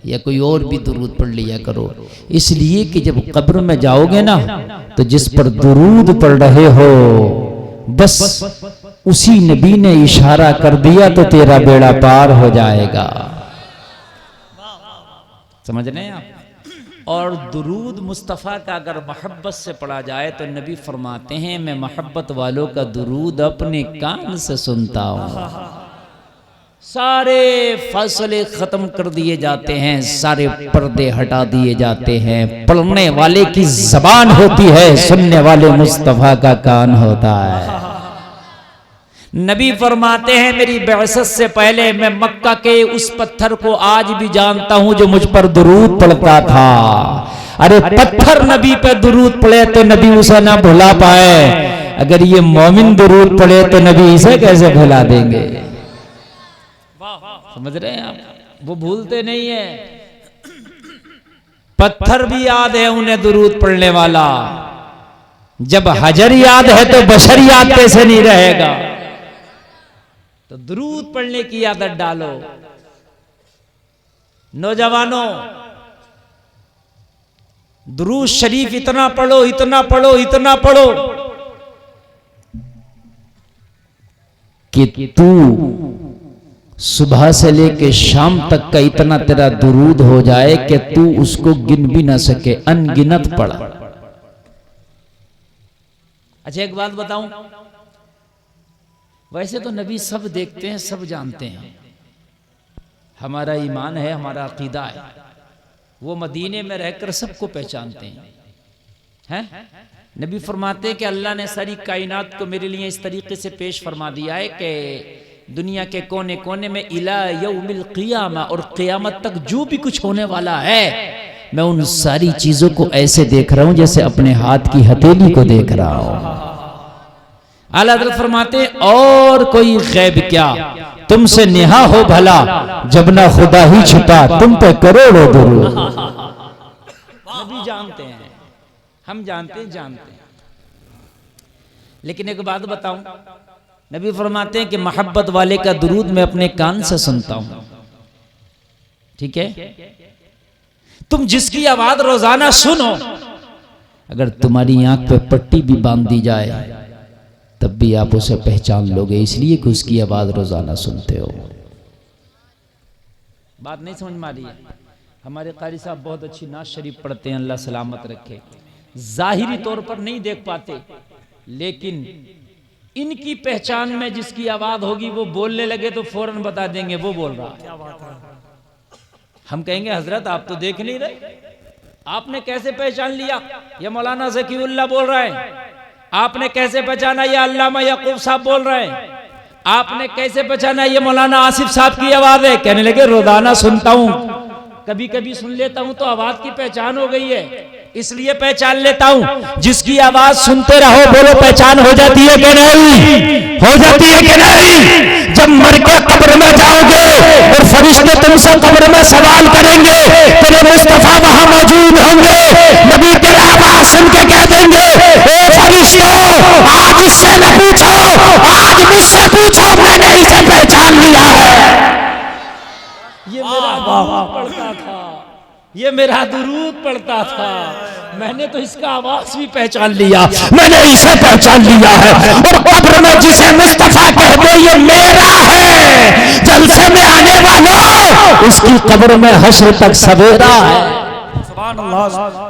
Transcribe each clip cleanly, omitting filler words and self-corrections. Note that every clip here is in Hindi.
या कोई और भी दुरूद पढ़ लिया करो, इसलिए कि जब कब्र में जाओगे ना तो जिस पर दुरूद पढ़ रहे हो बस उसी नबी ने इशारा कर दिया तो तेरा बेड़ा पार हो जाएगा। समझ रहे हैं आप? और दुरूद मुस्तफ़ा का अगर मोहब्बत से पढ़ा जाए तो नबी फरमाते हैं मैं मोहब्बत वालों का दुरूद अपने कान से सुनता हूँ। सारे फासले खत्म कर दिए जाते हैं, सारे पर्दे हटा दिए जाते हैं। पढ़ने वाले की जबान होती है, सुनने वाले मुस्तफ़ा का कान होता है। नबी फरमाते हैं मेरी बिअसत से पहले मैं मक्का के उस पत्थर को आज भी जानता हूं जो मुझ पर दुरूद पढ़ता था। अरे पत्थर नबी पे दुरूद पढ़े तो नबी उसे ना भुला पाए, अगर ये मोमिन दुरूद पढ़े तो नबी इसे कैसे भुला देंगे? समझ रहे हैं आप? वो भूलते नहीं है। पत्थर भी याद है उन्हें दुरूद पढ़ने वाला। जब हजर याद है तो बशर याद कैसे नहीं रहेगा? तो दुरूद पढ़ने की आदत डालो। नौजवानों, दुरूद शरीफ इतना पढ़ो, इतना पढ़ो, इतना पढ़ो कि तू सुबह से लेके शाम तक का इतना तेरा दुरूद हो जाए कि तू उसको गिन भी ना सके, अनगिनत पढ़। अच्छा एक बात बताऊं, वैसे तो नबी सब देखते हैं, सब जानते हैं, हमारा ईमान है, हमारा अकीदा है, वो मदीने में रहकर सबको पहचानते हैं। नबी फरमाते हैं कि अल्लाह ने सारी कायनात को मेरे लिए इस तरीके से पेश फरमा दिया है कि दुनिया के कोने कोने में इला यौमिल क़ियामा, और क़ियामत तक जो भी कुछ होने वाला है मैं उन सारी चीजों को ऐसे देख रहा हूं जैसे अपने हाथ की हथेली को देख रहा हूं। आला हज़रत फरमाते और कोई गैब क्या, तुमसे नेहा हो भला जब ना खुदा ही छुपा तुम पे करोड़ों दुरूद। नबी जानते हैं, हम जानते हैं। लेकिन एक बात बताऊं, नबी फरमाते हैं कि मोहब्बत वाले का दुरूद मैं अपने कान से सुनता हूं। ठीक है? तुम जिसकी आवाज रोजाना सुनो, अगर तुम्हारी आंख पे पट्टी भी बांध दी जाए तब भी आप उसे पहचान लोगे, इसलिए कि उसकी आवाज रोजाना सुनते हो। बात नहीं समझ में आ रही है? हमारे कारी साहब बहुत अच्छी नाज शरीफ पढ़ते हैं, अल्लाह सलामत रखे। जाहिरी तौर पर नहीं देख पाते, लेकिन इनकी पहचान में जिसकी आवाज होगी वो बोलने लगे तो फौरन बता देंगे वो बोल रहा है। हम कहेंगे हजरत आप तो देख नहीं रहे, आपने कैसे पहचान लिया ये मौलाना ज़कीउल्लाह बोल रहा है? आपने कैसे पहचाना ये अल्लामा याकूब साहब बोल रहे हैं? आपने कैसे पहचाना ये मौलाना आसिफ साहब की आवाज है? कहने लगे रोजाना सुनता हूं, कभी कभी सुन लेता हूं तो आवाज की पहचान हो गई है, इसलिए पहचान लेता हूं। जिसकी आवाज सुनते रहो, बोलो पहचान हो जाती है कि नहीं? हो जाती है कि नहीं? जब मर के कब्र में जाओगे और फरिश्ते तुमसे कब्र में सवाल करेंगे, तेरे मुस्तफा वहां मौजूद होंगे, नबी तेरा आवाज सुन के कह देंगे ए फरिश्तों आज इससे न पूछो, आज मुझसे पूछो, मैंने इसे पहचान लिया है। ये मेरा दुरूद पढ़ता था, ये मेरा दुरूद पढ़ता था, मैंने तो इसका आवाज भी पहचान लिया, मैंने इसे पहचान लिया है। और कब्र में जिसे मुस्तफा कह दे ये मेरा है, जलसे में आने वालों उसकी कब्र में हश्र तक सवेरा है। सुभान अल्लाह,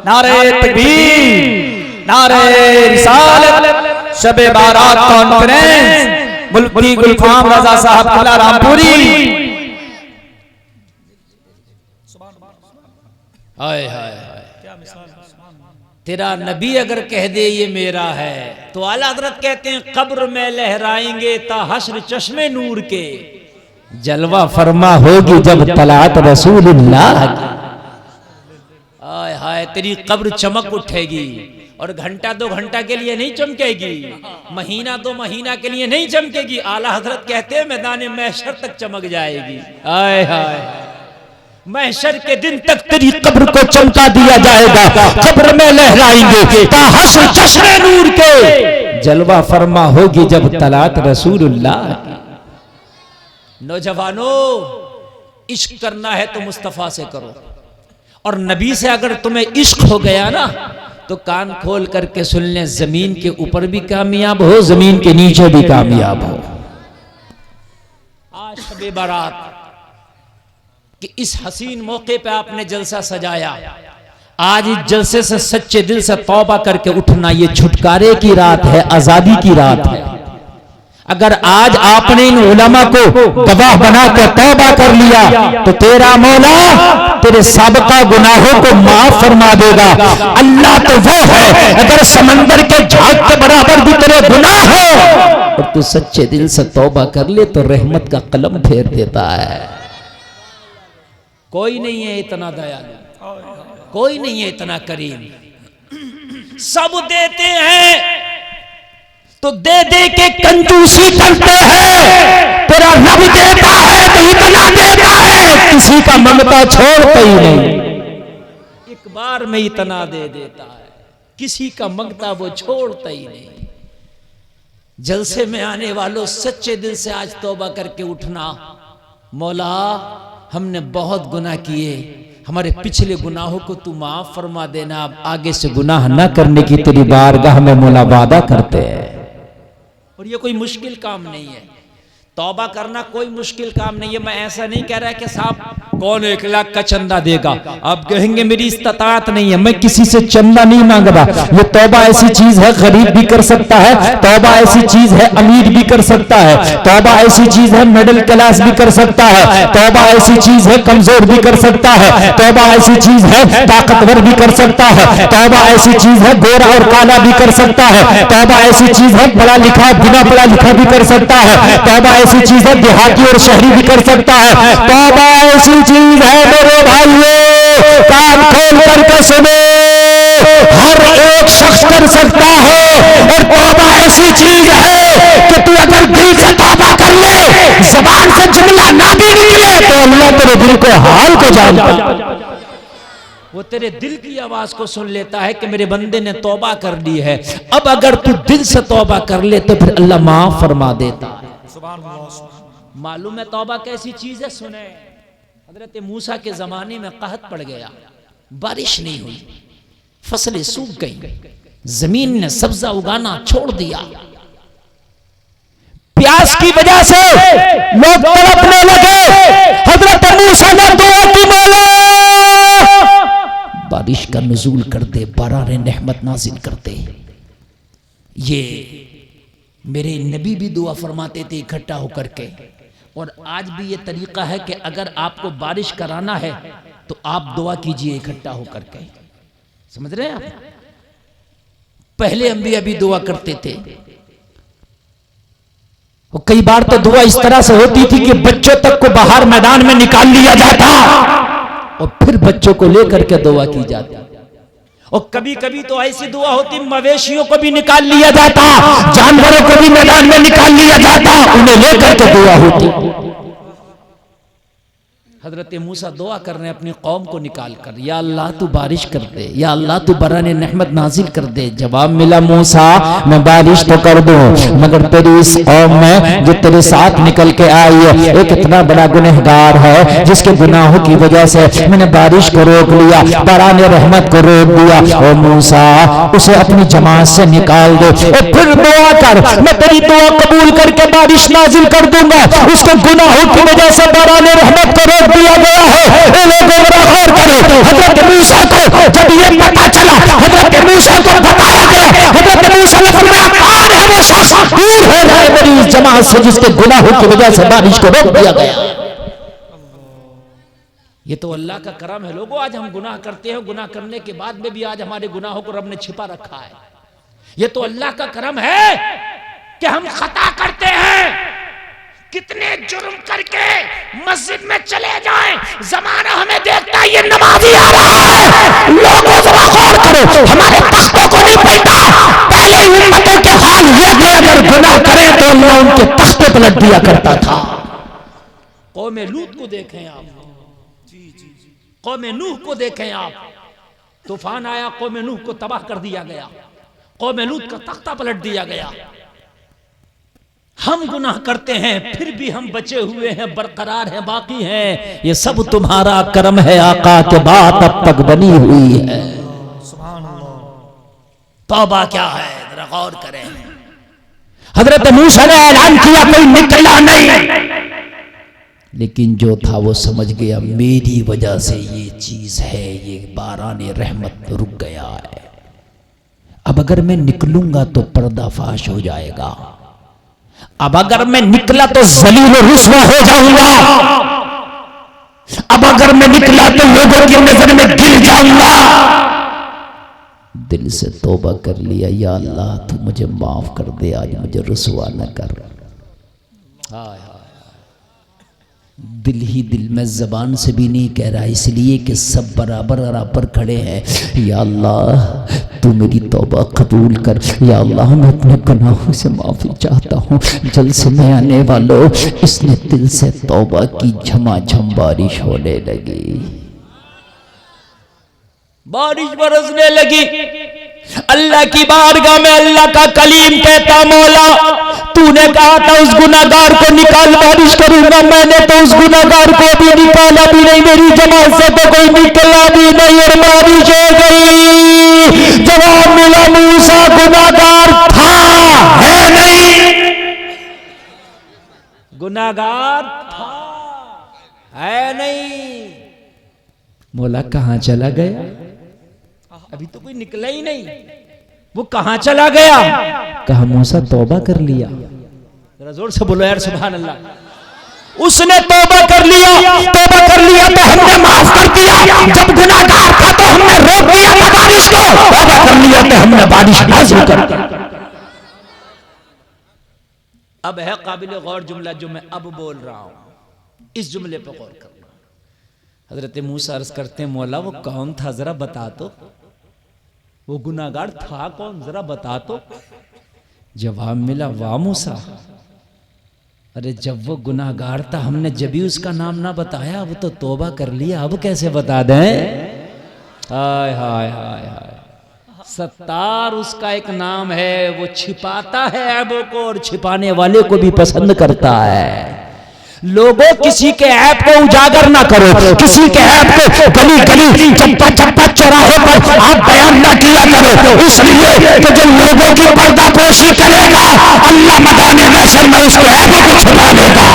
नारे तकबीर, नारे रिसालत, शबे बारात कॉन्फ्रेंस, मुल्की गुलफाम रजा साहब कला रामपुरी। हाय हाय तेरा नबी अगर कह दे ये मेरा है तो आला हज़रत कहते हैं कब्र में लहराएंगे ता हश्र चश्मे नूर के, जलवा फरमा होगी जब तलात रसूलुल्लाह की। हाय हाय तेरी कब्र चमक उठेगी, और घंटा 2 घंटा के लिए नहीं चमकेगी, महीना 2 महीना के लिए नहीं चमकेगी, आला हज़रत कहते हैं मैदान महशर तक चमक जाएगी। हाय हाय महशर के दिन तक तेरी कब्र को चमका दिया जाएगा, कब्र में लहराएंगे ता हश्र चश्मे नूर के, जलवा फरमा होगी जब तलात रसूलुल्लाह की। नौजवानों इश्क करना है तो मुस्तफ़ा से करो, और नबी से अगर तुम्हें इश्क हो गया ना तो कान खोल करके सुन ले, जमीन के ऊपर भी कामयाब हो, जमीन के नीचे भी कामयाब हो। आज शबे बारात कि इस हसीन मौके पे आपने जलसा सजाया, आज इस जलसे से सच्चे दिल से तौबा करके उठना, ये छुटकारे की रात है, आजादी की रात है। अगर आज आपने इन उलमा को गवाह बना कर तौबा कर लिया तो तेरा मौला तेरे साबका गुनाहों को माफ फरमा देगा। अल्लाह तो वो है अगर समंदर के झाग के बराबर भी तेरे गुनाह हो और तू सच्चे दिल से तौबा कर ले तो रहमत का कलम फेर देता है। कोई नहीं है इतना दयालु, कोई नहीं है इतना करीम। सब देते हैं तो दे दे के कंजूसी करते हैं, तेरा रब देता है तो इतना देता है, किसी का ममता छोड़ता ही नहीं, एक बार में इतना दे देता है, किसी का ममता वो छोड़ता ही नहीं। जलसे में आने वालों सच्चे दिल से आज तौबा करके उठना, मौला हमने बहुत गुनाह किए, हमारे पिछले गुनाहों को तू माफ फरमा देना, अब आगे से गुनाह न करने की तेरी बारगाह में मौला वादा करते हैं। और ये कोई मुश्किल काम नहीं है, तौबा करना कोई मुश्किल काम नहीं है। मैं ऐसा नहीं कह रहा कि साहब कौन 1 लाख का चंदा देगा, आप कहेंगे मेरी इस्ताअत नहीं है, मैं किसी से चंदा नहीं मांग रहा। ये तौबा ऐसी चीज है गरीब भी कर सकता है, तौबा ऐसी चीज है अमीर भी कर सकता है, तौबा ऐसी चीज है मिडिल क्लास भी कर सकता है, तौबा ऐसी चीज है कमजोर भी कर सकता है, तौबा ऐसी चीज है ताकतवर भी कर सकता है, तौबा ऐसी चीज है गोरा और काला भी कर सकता है, तौबा ऐसी चीज है पढ़ा लिखा बिना पढ़ा लिखा भी कर सकता है, तौबा ऐसी चीज है देहाती और शहरी भी कर सकता है, तौबा ऐसी चीज है मेरे भाइयों कान खोल करके सुनो, हर एक शख्स कर सकता है। और तौबा ऐसी चीज है कि तू अगर दिल से तौबा कर ले, जबान से जुमला ना भी निकले तो अल्लाह तेरे दिल को हाल को जानता है, वो तेरे दिल की आवाज को सुन लेता है कि मेरे बंदे ने तौबा कर ली है। अब अगर तू दिल से तौबा कर ले तो फिर अल्लाह माफ फरमा देता है। मालूम है तौबा कैसी चीज है? सुने, हजरत मूसा के जमाने में कहत पड़ गया, बारिश नहीं हुई, फसलें सूख गई, जमीन ने सब्जा उगाना छोड़ दिया, प्यास की वजह से लोग तड़पने लगे। हजरत मूसा ने दुआ की, मौला बारिश का नुज़ूल कर दे, बराने रहमत नाजिल कर दे। ये मेरे नबी भी दुआ फरमाते थे इकट्ठा होकर के, और आज भी ये तरीका है कि अगर आपको बारिश कराना है तो आप दुआ कीजिए इकट्ठा होकर के। समझ रहे हैं आप? पहले अंबिया भी दुआ करते थे, और कई बार तो दुआ इस तरह से होती थी कि बच्चों तक को बाहर मैदान में निकाल लिया जाता और फिर बच्चों को लेकर के दुआ की जाती। और कभी कभी तो ऐसी दुआ होती मवेशियों को भी निकाल लिया जाता, जानवरों को भी मैदान में निकाल लिया जाता, उन्हें लेकर के दुआ होती। हजरत मूसा दुआ कर रहे हैं अपनी कौम को निकाल कर, या अल्लाह तू बारिश कर दे, या अल्लाह तू बराने रहमत नाजिल कर दे। जवाब मिला, मूसा मैं बारिश तो कर दूं मगर तेरी इस कौम में जो तेरे साथ निकल के आई है एक इतना बड़ा गुनहगार है जिसके गुनाहों की वजह से मैंने बारिश को रोक लिया, बराने रहमत को रोक दिया। ओ मूसा उसे अपनी जमात से निकाल दे और फिर दुआ कर, मैं तेरी दुआ कबूल करके बारिश नाजिल कर दूंगा। उसके गुनाहों की वजह से बराने रहमत को रोक दिया गया है। लोगों गौर करो, हजरत मूसा को जब ये पता चला, हजरत मूसा को बताया गया, हजरत मूसा ने फरमाया कौन है वो शख्स दूर हो जाए मेरी इस जमात से जिसके गुनाहों की वजह से बारिश को रोक दिया गया। ये तो अल्लाह का करम है। लोगों आज हम गुनाह करते हैं, गुनाह करने के बाद में भी आज हमारे गुनाहों को रब ने छिपा रखा है। ये तो अल्लाह का करम है कि हम खता करते हैं, कितने जुर्म करके मस्जिद में चले जाएं, जमाना हमें देखता है ये नमाजी आ रहा है। लोगों जरा गौर करो, हमारे तख्तों को नहीं पलटा। पहले उम्मतों के हाल ये थे, अगर गुनाह करें तो अल्लाह उनके तख्ते पलट दिया करता था। कौम लूत को देखें आप, कौम नूह को देखें आप, तूफान आया, कौम नूह को तबाह कर दिया गया, कौम लूत का तख्ता पलट दिया गया। हम गुनाह करते हैं फिर भी हम बचे हुए हैं, बरकरार हैं, बाकी हैं। ये सब तुम्हारा करम है आका के बात अब तक बनी हुई है। तौबा क्या है जरा गौर करें। हजरत मूसा ने ऐलान किया कोई निकला नहीं, लेकिन जो था वो समझ गया मेरी वजह से ये चीज है, ये बाराने रहमत रुक गया है। अब अगर मैं निकलूंगा तो पर्दाफाश हो जाएगा, अब अगर मैं निकला तो जलील रुस्वा हो जाऊंगा, अब अगर मैं निकला तो लोगों की नजर में गिर जाऊंगा। दिल से तौबा कर लिया, या अल्लाह तू मुझे माफ कर दे, आज मुझे रुस्वा न कर। हाय हाय, दिल ही दिल में, जबान से भी नहीं कह रहा, इसलिए कि सब बराबर खड़े हैं। या अल्लाह तू मेरी तौबा कबूल कर, या अल्लाह मैं अपने गुनाहों से माफी चाहता हूँ। जल्द से मैं आने वालों, इसने दिल से तौबा की, झमाझम बारिश होने लगी, बारिश बरसने लगी। अल्लाह की बारगाह में अल्लाह का कलीम कहता मौला तूने कहा था उस गुनाहगार को निकाल, बारिश करूंगा, मैंने तो उस गुनाहगार को भी निकाला भी नहीं, मेरी जमात से तो कोई निकला भी नहीं और बारिश हो गई। जवाब मिला मूसा गुनाहगार था, है नहीं, गुनाहगार था, है नहीं। मौला कहां चला गया? अभी तो कोई निकला ही नहीं, वो कहां चला गया? कहा मूसा तौबा कर लिया। जरा जोर से बोलो यार सुभान अल्लाह। उसने तौबा कर लिया, तौबा कर लिया तो हमने माफ कर दिया। जब गुनाहगार था तो हमने रोक दिया था बारिश को, तौबा कर लिया तो हमने बारिश नाज़िल कर दी। अब है काबिल गौर जुमला जो मैं अब बोल रहा हूं, इस जुमले पर गौर करना। हजरत मूसा अर्ज करते हैं मौला वो कौन था जरा बता तो, वो गुनाहगार था कौन जरा बता तो। जवाब मिला वाह मूसा, अरे जब वो गुनाहगार था हमने जब भी उसका नाम ना बताया, अब तो तौबा कर लिया, अब कैसे बता दें? हाय हाय हाय हाय, सत्तार उसका एक नाम है, वो छिपाता है ऐबों को और छिपाने वाले को भी पसंद करता है। लोगों किसी के ऐप को उजागर ना करो, किसी के ऐप को गली गली चप्पा चप्पा चौराहे पर आप बयान ना किया करो, इसलिए कि जो लोगों की पर्दापोशी करेगा अल्लाह मैदान महशर में उसके ऐप को छुपा लेगा।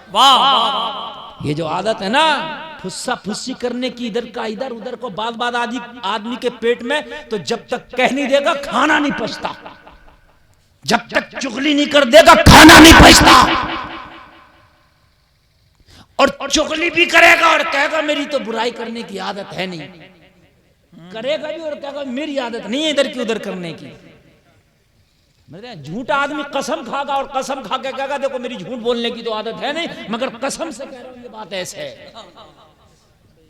वाह, ये जो आदत है ना फुस्सा फुस्सी करने की, इधर का इधर उधर को बात बात आदमी के पेट में, तो जब तक कह नहीं देगा खाना नहीं पचता, जब तक चुगली नहीं कर देगा खाना नहीं पचता। और चुगली भी करेगा और कहेगा मेरी तो बुराई करने की आदत है नहीं, करेगा भी और कहेगा मेरी आदत नहीं है इधर की उधर करने की। झूठा आदमी कसम खागा और कसम खा के कहेगा देखो मेरी झूठ बोलने की तो आदत है नहीं, मगर कसम से कह रहा हूं ये बात ऐसे है।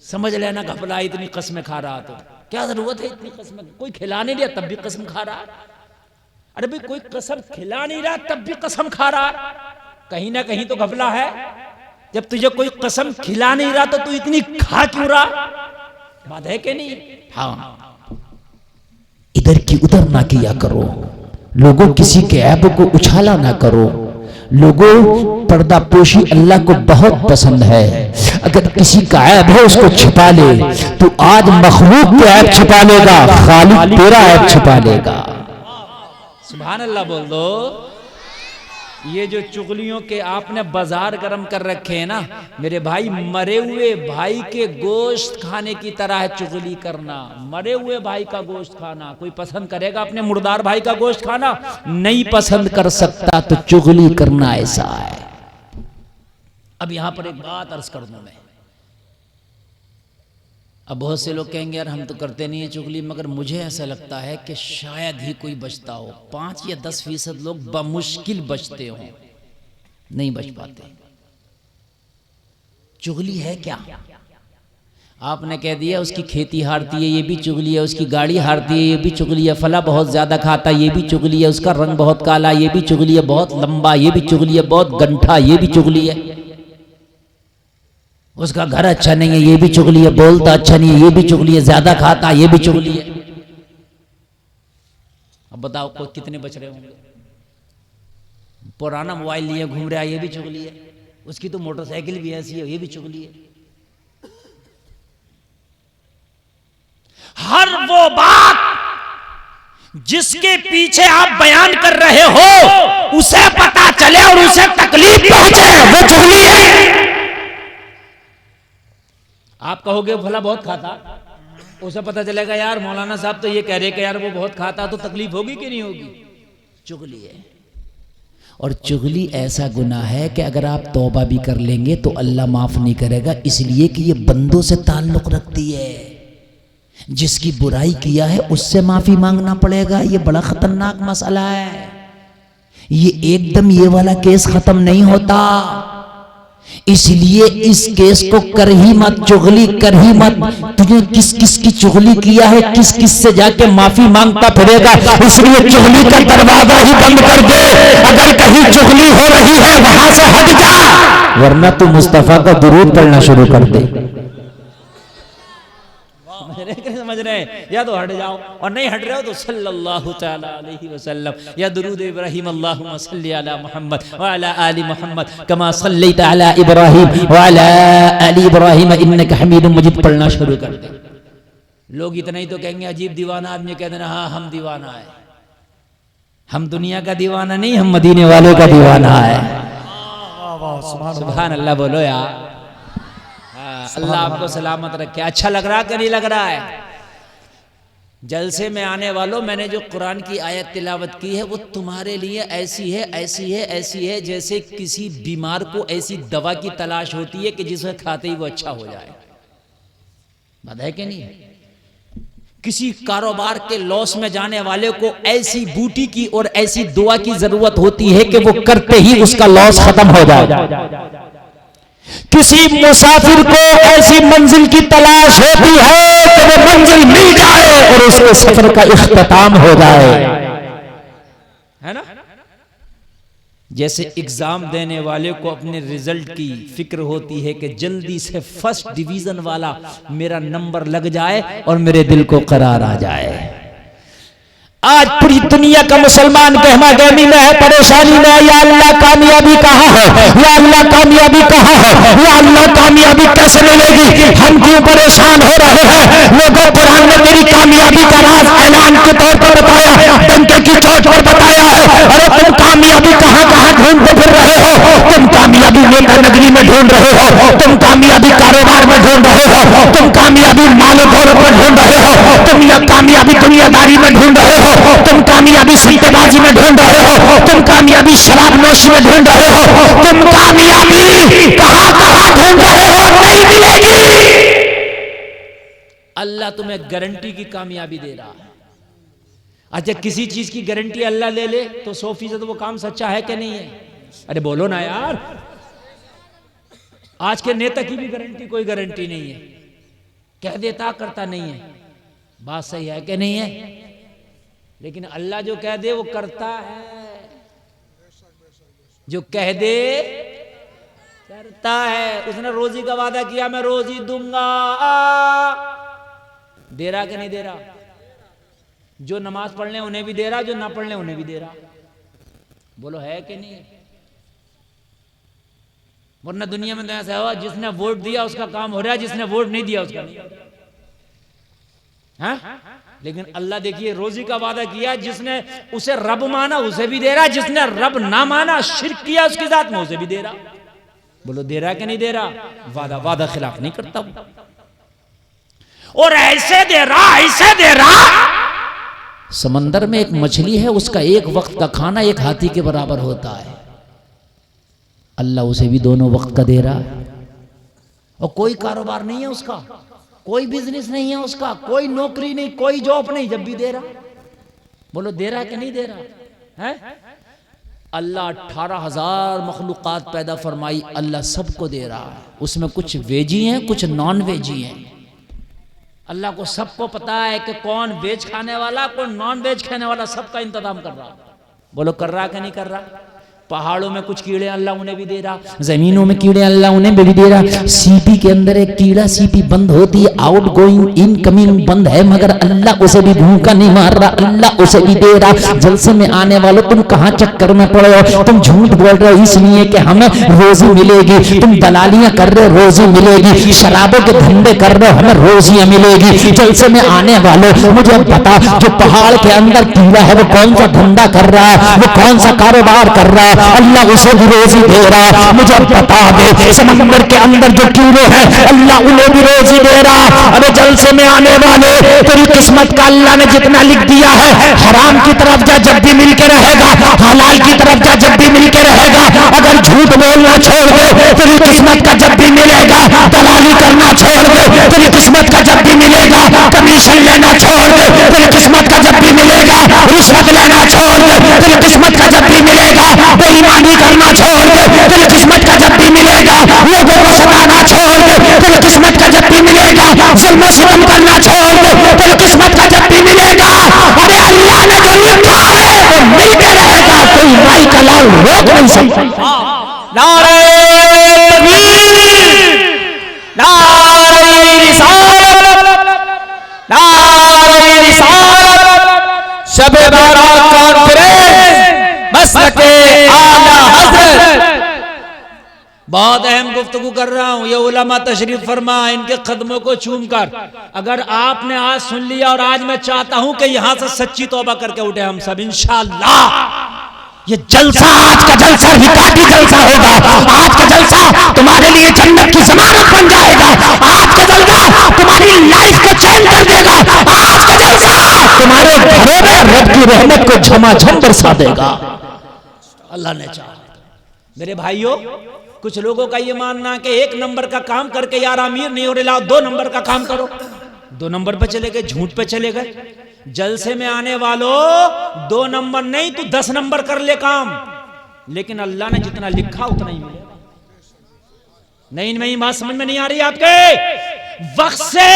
समझ लेना घपला, इतनी कसमें खा रहा तो क्या जरूरत है इतनी कसमें, कोई खिला नहीं दिया तब भी कसम खा रहा। अरे भाई कोई कसम खिला नहीं रहा तब भी कसम खा रहा, कहीं ना कहीं तो घपला है। जब तुझे कोई कसम खिला नहीं रहा तो तू इतनी खा क्यों रहा? बात है कि नहीं? हाँ, इधर की उधर ना किया करो, लोगों किसी के ऐब को उछाला ना करो। लोगों पर्दापोशी अल्लाह को बहुत पसंद है, अगर किसी का ऐब है उसको छिपा ले, तो आज मखलूक के ऐब छिपा लेगा, खालिक तेरा ऐब छिपा लेगा। सुभान अल्लाह बोल दो। ये जो चुगलियों के आपने बाजार गर्म कर रखे हैं ना मेरे भाई, मरे हुए भाई के गोश्त खाने की तरह है चुगली करना। मरे हुए भाई का गोश्त खाना कोई पसंद करेगा? अपने मुर्दार भाई का गोश्त खाना नहीं पसंद कर सकता, तो चुगली करना ऐसा है। अब यहां पर एक बात अर्ज कर दूं मैं, अब बहुत से लोग कहेंगे यार हम तो करते नहीं है चुगली, मगर मुझे ऐसा लगता है कि शायद ही कोई बचता हो, 5 या 10% लोग बमुश्किल बचते हो, नहीं बच पाते। चुगली है क्या? आपने कह दिया उसकी खेती हारती है, ये भी चुगली है, उसकी गाड़ी हारती है, ये भी चुगली है, फला बहुत ज्यादा खाता, ये भी चुगली है, उसका रंग बहुत काला, ये भी चुगली है, बहुत लंबा, ये भी चुगली है, बहुत गंठा, ये भी चुगली है, उसका घर अच्छा नहीं है, ये भी चुगली है, बोलता अच्छा नहीं है, ये भी चुगली है, ज्यादा खाता, ये भी चुगली है। अब बताओ कोई कितने बच रहे होंगे? पुराना मोबाइल लिए घूम रहा है, ये भी चुगली है। उसकी तो मोटरसाइकिल भी ऐसी है, ये भी चुगली है। हर वो बात जिसके पीछे आप बयान कर रहे हो उसे पता चले और उसे तकलीफ पहुंचे, वो चुगली है। आप कहोगे भला बहुत खाता, उसे पता चलेगा यार मौलाना साहब तो ये कह रहे कि यार वो बहुत खाता, तो तकलीफ होगी कि नहीं होगी? चुगली है। और चुगली ऐसा गुनाह है कि अगर आप तौबा भी कर लेंगे तो अल्लाह माफ नहीं करेगा, इसलिए कि ये बंदों से ताल्लुक रखती है। जिसकी बुराई किया है उससे माफी मांगना पड़ेगा। ये बड़ा खतरनाक मसला है। ये एकदम ये वाला केस खत्म नहीं होता, इसलिए इस केस को कर ही मत, चुगली कर ही मत। तुझे किस किस की चुगली किया है, किस किस से जाके माफी मांगता फिरेगा, इसलिए चुगली का दरवाजा ही बंद कर दे। अगर कहीं चुगली हो रही है वहां से हट जा, वरना तू मुस्तफा का दुरूद पढ़ना शुरू कर दे। समझ रहे हैं? या तो हट जाओ, और नहीं हट रहे हो तो सल्लल्लाहु तआला अलैहि वसल्लम या दुरूद इब्राहिम अल्लाहुम्मा सल्ली अला मुहम्मद व अला आलि मुहम्मद कमा सल्लैता अला इब्राहिम व अला आलि इब्राहिम इन्नका हमीदुम मजीद पढ़ना शुरू कर दे। लोग इतना ही तो कहेंगे अजीब दीवाना आदमी, कह देना हाँ हम दीवाना है। हम दुनिया का दीवाना नहीं, हम मदीने वालों का दीवाना है। सुभान अल्लाह बोलो यार। अल्लाह आपको सलामत रखे। अच्छा लग रहा कि नहीं लग रहा है? जलसे में आने वालों, मैंने जो कुरान की आयत तिलावत की है वो तुम्हारे लिए ऐसी है, ऐसी है, ऐसी है जैसे किसी बीमार को ऐसी दवा की तलाश होती है कि जिसे खाते ही वो अच्छा हो जाए। बात है कि नहीं? किसी कारोबार के लॉस में जाने वाले को ऐसी बूटी की और ऐसी दुआ की जरूरत होती है कि वो करते ही उसका लॉस खत्म हो जाए। किसी मुसाफिर को ऐसी मंजिल की तलाश होती है कि वो मंजिल मिल जाए और उसके सफर का इख्तिताम हो जाए, है ना? जैसे एग्जाम देने वाले को अपने रिजल्ट की फिक्र होती है कि जल्दी से फर्स्ट डिवीजन वाला मेरा नंबर लग जाए और मेरे दिल को करार आ जाए। आज पूरी दुनिया का मुसलमान गहमा गहमी में है, परेशानी में है। या अल्लाह कामयाबी कहाँ है, या अल्लाह कामयाबी कहाँ है, या अल्लाह कामयाबी कैसे मिलेगी? हम क्यों परेशान हो रहे हैं? लोगों, कुरान ने तेरी कामयाबी का राज ऐलान के तौर पर बताया, डंके की चोट पर बताया है। अरे तुम कामयाबी कहाँ कहाँ ढूंढते फिर रहे हो? तुम कामयाबी नेता नगरी में ढूंढ रहे हो, तुम कामयाबी कारोबार में ढूंढ रहे हो, तुम कामयाबी मालो दौलत में ढूंढ रहे हो, तुम कामयाबी दुनियादारी में ढूंढ रहे हो, तुम कामयाबी सट्टेबाजी में ढूंढ रहे हो, तुम कामयाबी शराब नोशी में ढूंढ रहे हो, तुम कामयाबी कहां कहां ढूंढ रहे हो? नहीं मिलेगी। अल्लाह तुम्हें गारंटी की कामयाबी दे रहा है। अच्छा, किसी चीज की गारंटी अल्लाह ले ले तो 100% वो काम सच्चा है कि नहीं है? अरे बोलो ना यार। आज के नेता की भी गारंटी कोई गारंटी नहीं है, कह देता करता नहीं है। बात सही है कि नहीं है? लेकिन अल्लाह जो कह दे वो करता है, जो कह दे करता है। उसने रोजी का वादा किया, मैं रोजी दूंगा, दे रहा कि नहीं दे रहा? जो नमाज पढ़ ले उन्हें भी दे रहा, जो ना पढ़ ले उन्हें भी दे रहा। बोलो है कि नहीं? वरना दुनिया में तो ऐसा हुआ, जिसने वोट दिया उसका काम हो रहा है, जिसने वोट नहीं दिया उसका नहीं। हाँ? लेकिन अल्लाह देखिए रोजी का वादा किया, जिसने उसे रब माना उसे भी दे रहा, जिसने रब ना माना शिर्क किया उसकी जात में उसे भी दे रहा। बोलो दे रहा कि नहीं दे रहा? वादा खिलाफ नहीं करता। और ऐसे दे रहा, ऐसे दे रहा। समंदर में एक मछली है, उसका एक वक्त का खाना एक हाथी के बराबर होता है। अल्लाह उसे भी दोनों वक्त का दे रहा। और कोई कारोबार नहीं है उसका, कोई बिजनेस नहीं है उसका, कोई नौकरी नहीं, कोई जॉब नहीं, जब भी दे रहा। बोलो दे रहा कि नहीं दे रहा है? अल्लाह 18,000 मखलूकात पैदा फरमाई, अल्लाह सबको दे रहा है। उसमें कुछ वेजी हैं, कुछ नॉन वेजी हैं। अल्लाह को सबको पता है कि कौन वेज खाने वाला, कौन नॉन वेज खाने वाला, सबका इंतजाम कर रहा। बोलो कर रहा कि नहीं कर रहा? पहाड़ों में कुछ कीड़े अल्लाह उन्हें भी दे रहा, जमीनों में कीड़े अल्लाह उन्हें भी दे रहा। सीपी के अंदर एक कीड़ा, सीपी बंद होती है, आउट गोइंग इनकमिंग बंद है, मगर अल्लाह उसे भी भूखा नहीं मार रहा, अल्लाह उसे भी दे रहा। जलसे में आने वालों, तुम कहाँ चक्कर में पड़े हो? तुम झूठ बोल रहे हो इसलिए कि हमें रोजी मिलेगी, तुम दलालियां कर रहे हो रोजी मिलेगी, शराबों के धंधे कर रहे हो हमें रोजियां मिलेगी। जलसे में आने वालों मुझे बता, जो पहाड़ के अंदर कीड़ा है वो कौन सा धंधा कर रहा है, वो कौन सा कारोबार कर रहा है, अल्लाह उसे भी रोजी दे रहा। मुझे बता दे, समंदर के अंदर जो कीड़े हैं अल्लाह उन्हें भी रोजी दे रहा। अरे जलसे में आने वाले, तेरी किस्मत का अल्लाह ने जितना लिख दिया है, हराम की तरफ जा जब भी मिल के रहेगा, हलाल की तरफ जा जब भी मिल के रहेगा। अगर झूठ बोलना छोड़ दे, तेरी किस्मत का जब भी मिलेगा। दलाली करना छोड़ दे, तेरी किस्मत का जब भी मिलेगा। कमीशन लेना छोड़ दे, तेरी किस्मत का जब भी मिलेगा। रिश्वत लेना छोड़ दे, तेरी किस्मत का जब भी मिलेगा। बेईमानी करना छोड़ दे, तेरी किस्मत का जब भी मिलेगा। लोगों को सताना छोड़ दे, तेरी किस्मत का जब भी मिलेगा। जुल्म सितम करना छोड़ दे, तेरी किस्मत का जब भी मिलेगा। अरे अल्लाह ने जो लिखा है वो मिल के रहेगा, कोई माई का लाल रोक नहीं सकता। नारे तकबीर, नारे रिसालत, नारे रिसालत, शब बारात कॉन्फ्रेंस, मसलके आला हज़रत। बहुत अहम गुफ्तगू कर रहा हूँ, ये उलमा तशरीफ फरमा, इनके कदमों को चूम कर। अगर आपने आज सुन लिया, और आज मैं चाहता हूँ कि यहाँ से सच्ची तौबा करके उठे हम सब इंशाअल्लाह। ये जलसा, आज का जलसा रिकॉर्डी जलसा होगा। आज का जलसा तुम्हारे लिए जन्नत की जमानत बन जाएगा। आज का जलसा तुम्हारी लाइफ को चेंज कर देगा। आज का जलसा तुम्हारे घरों में रब की रहमत को झमाझम बरसा देगा, अल्लाह ने चाहा। मेरे भाइयों, कुछ लोगों का ये मानना है कि एक नंबर का काम करके यार अमीर नहीं हो रहे, लाओ 2 नंबर का काम करो। 2 नंबर पे चले गए, झूठ पे चले गए। जलसे में आने वालों, 2 नंबर नहीं तू 10 नंबर कर ले काम, लेकिन अल्लाह ने जितना लिखा उतना ही मिलेगा। नहीं बात समझ में नहीं आ रही आपके? वक्त से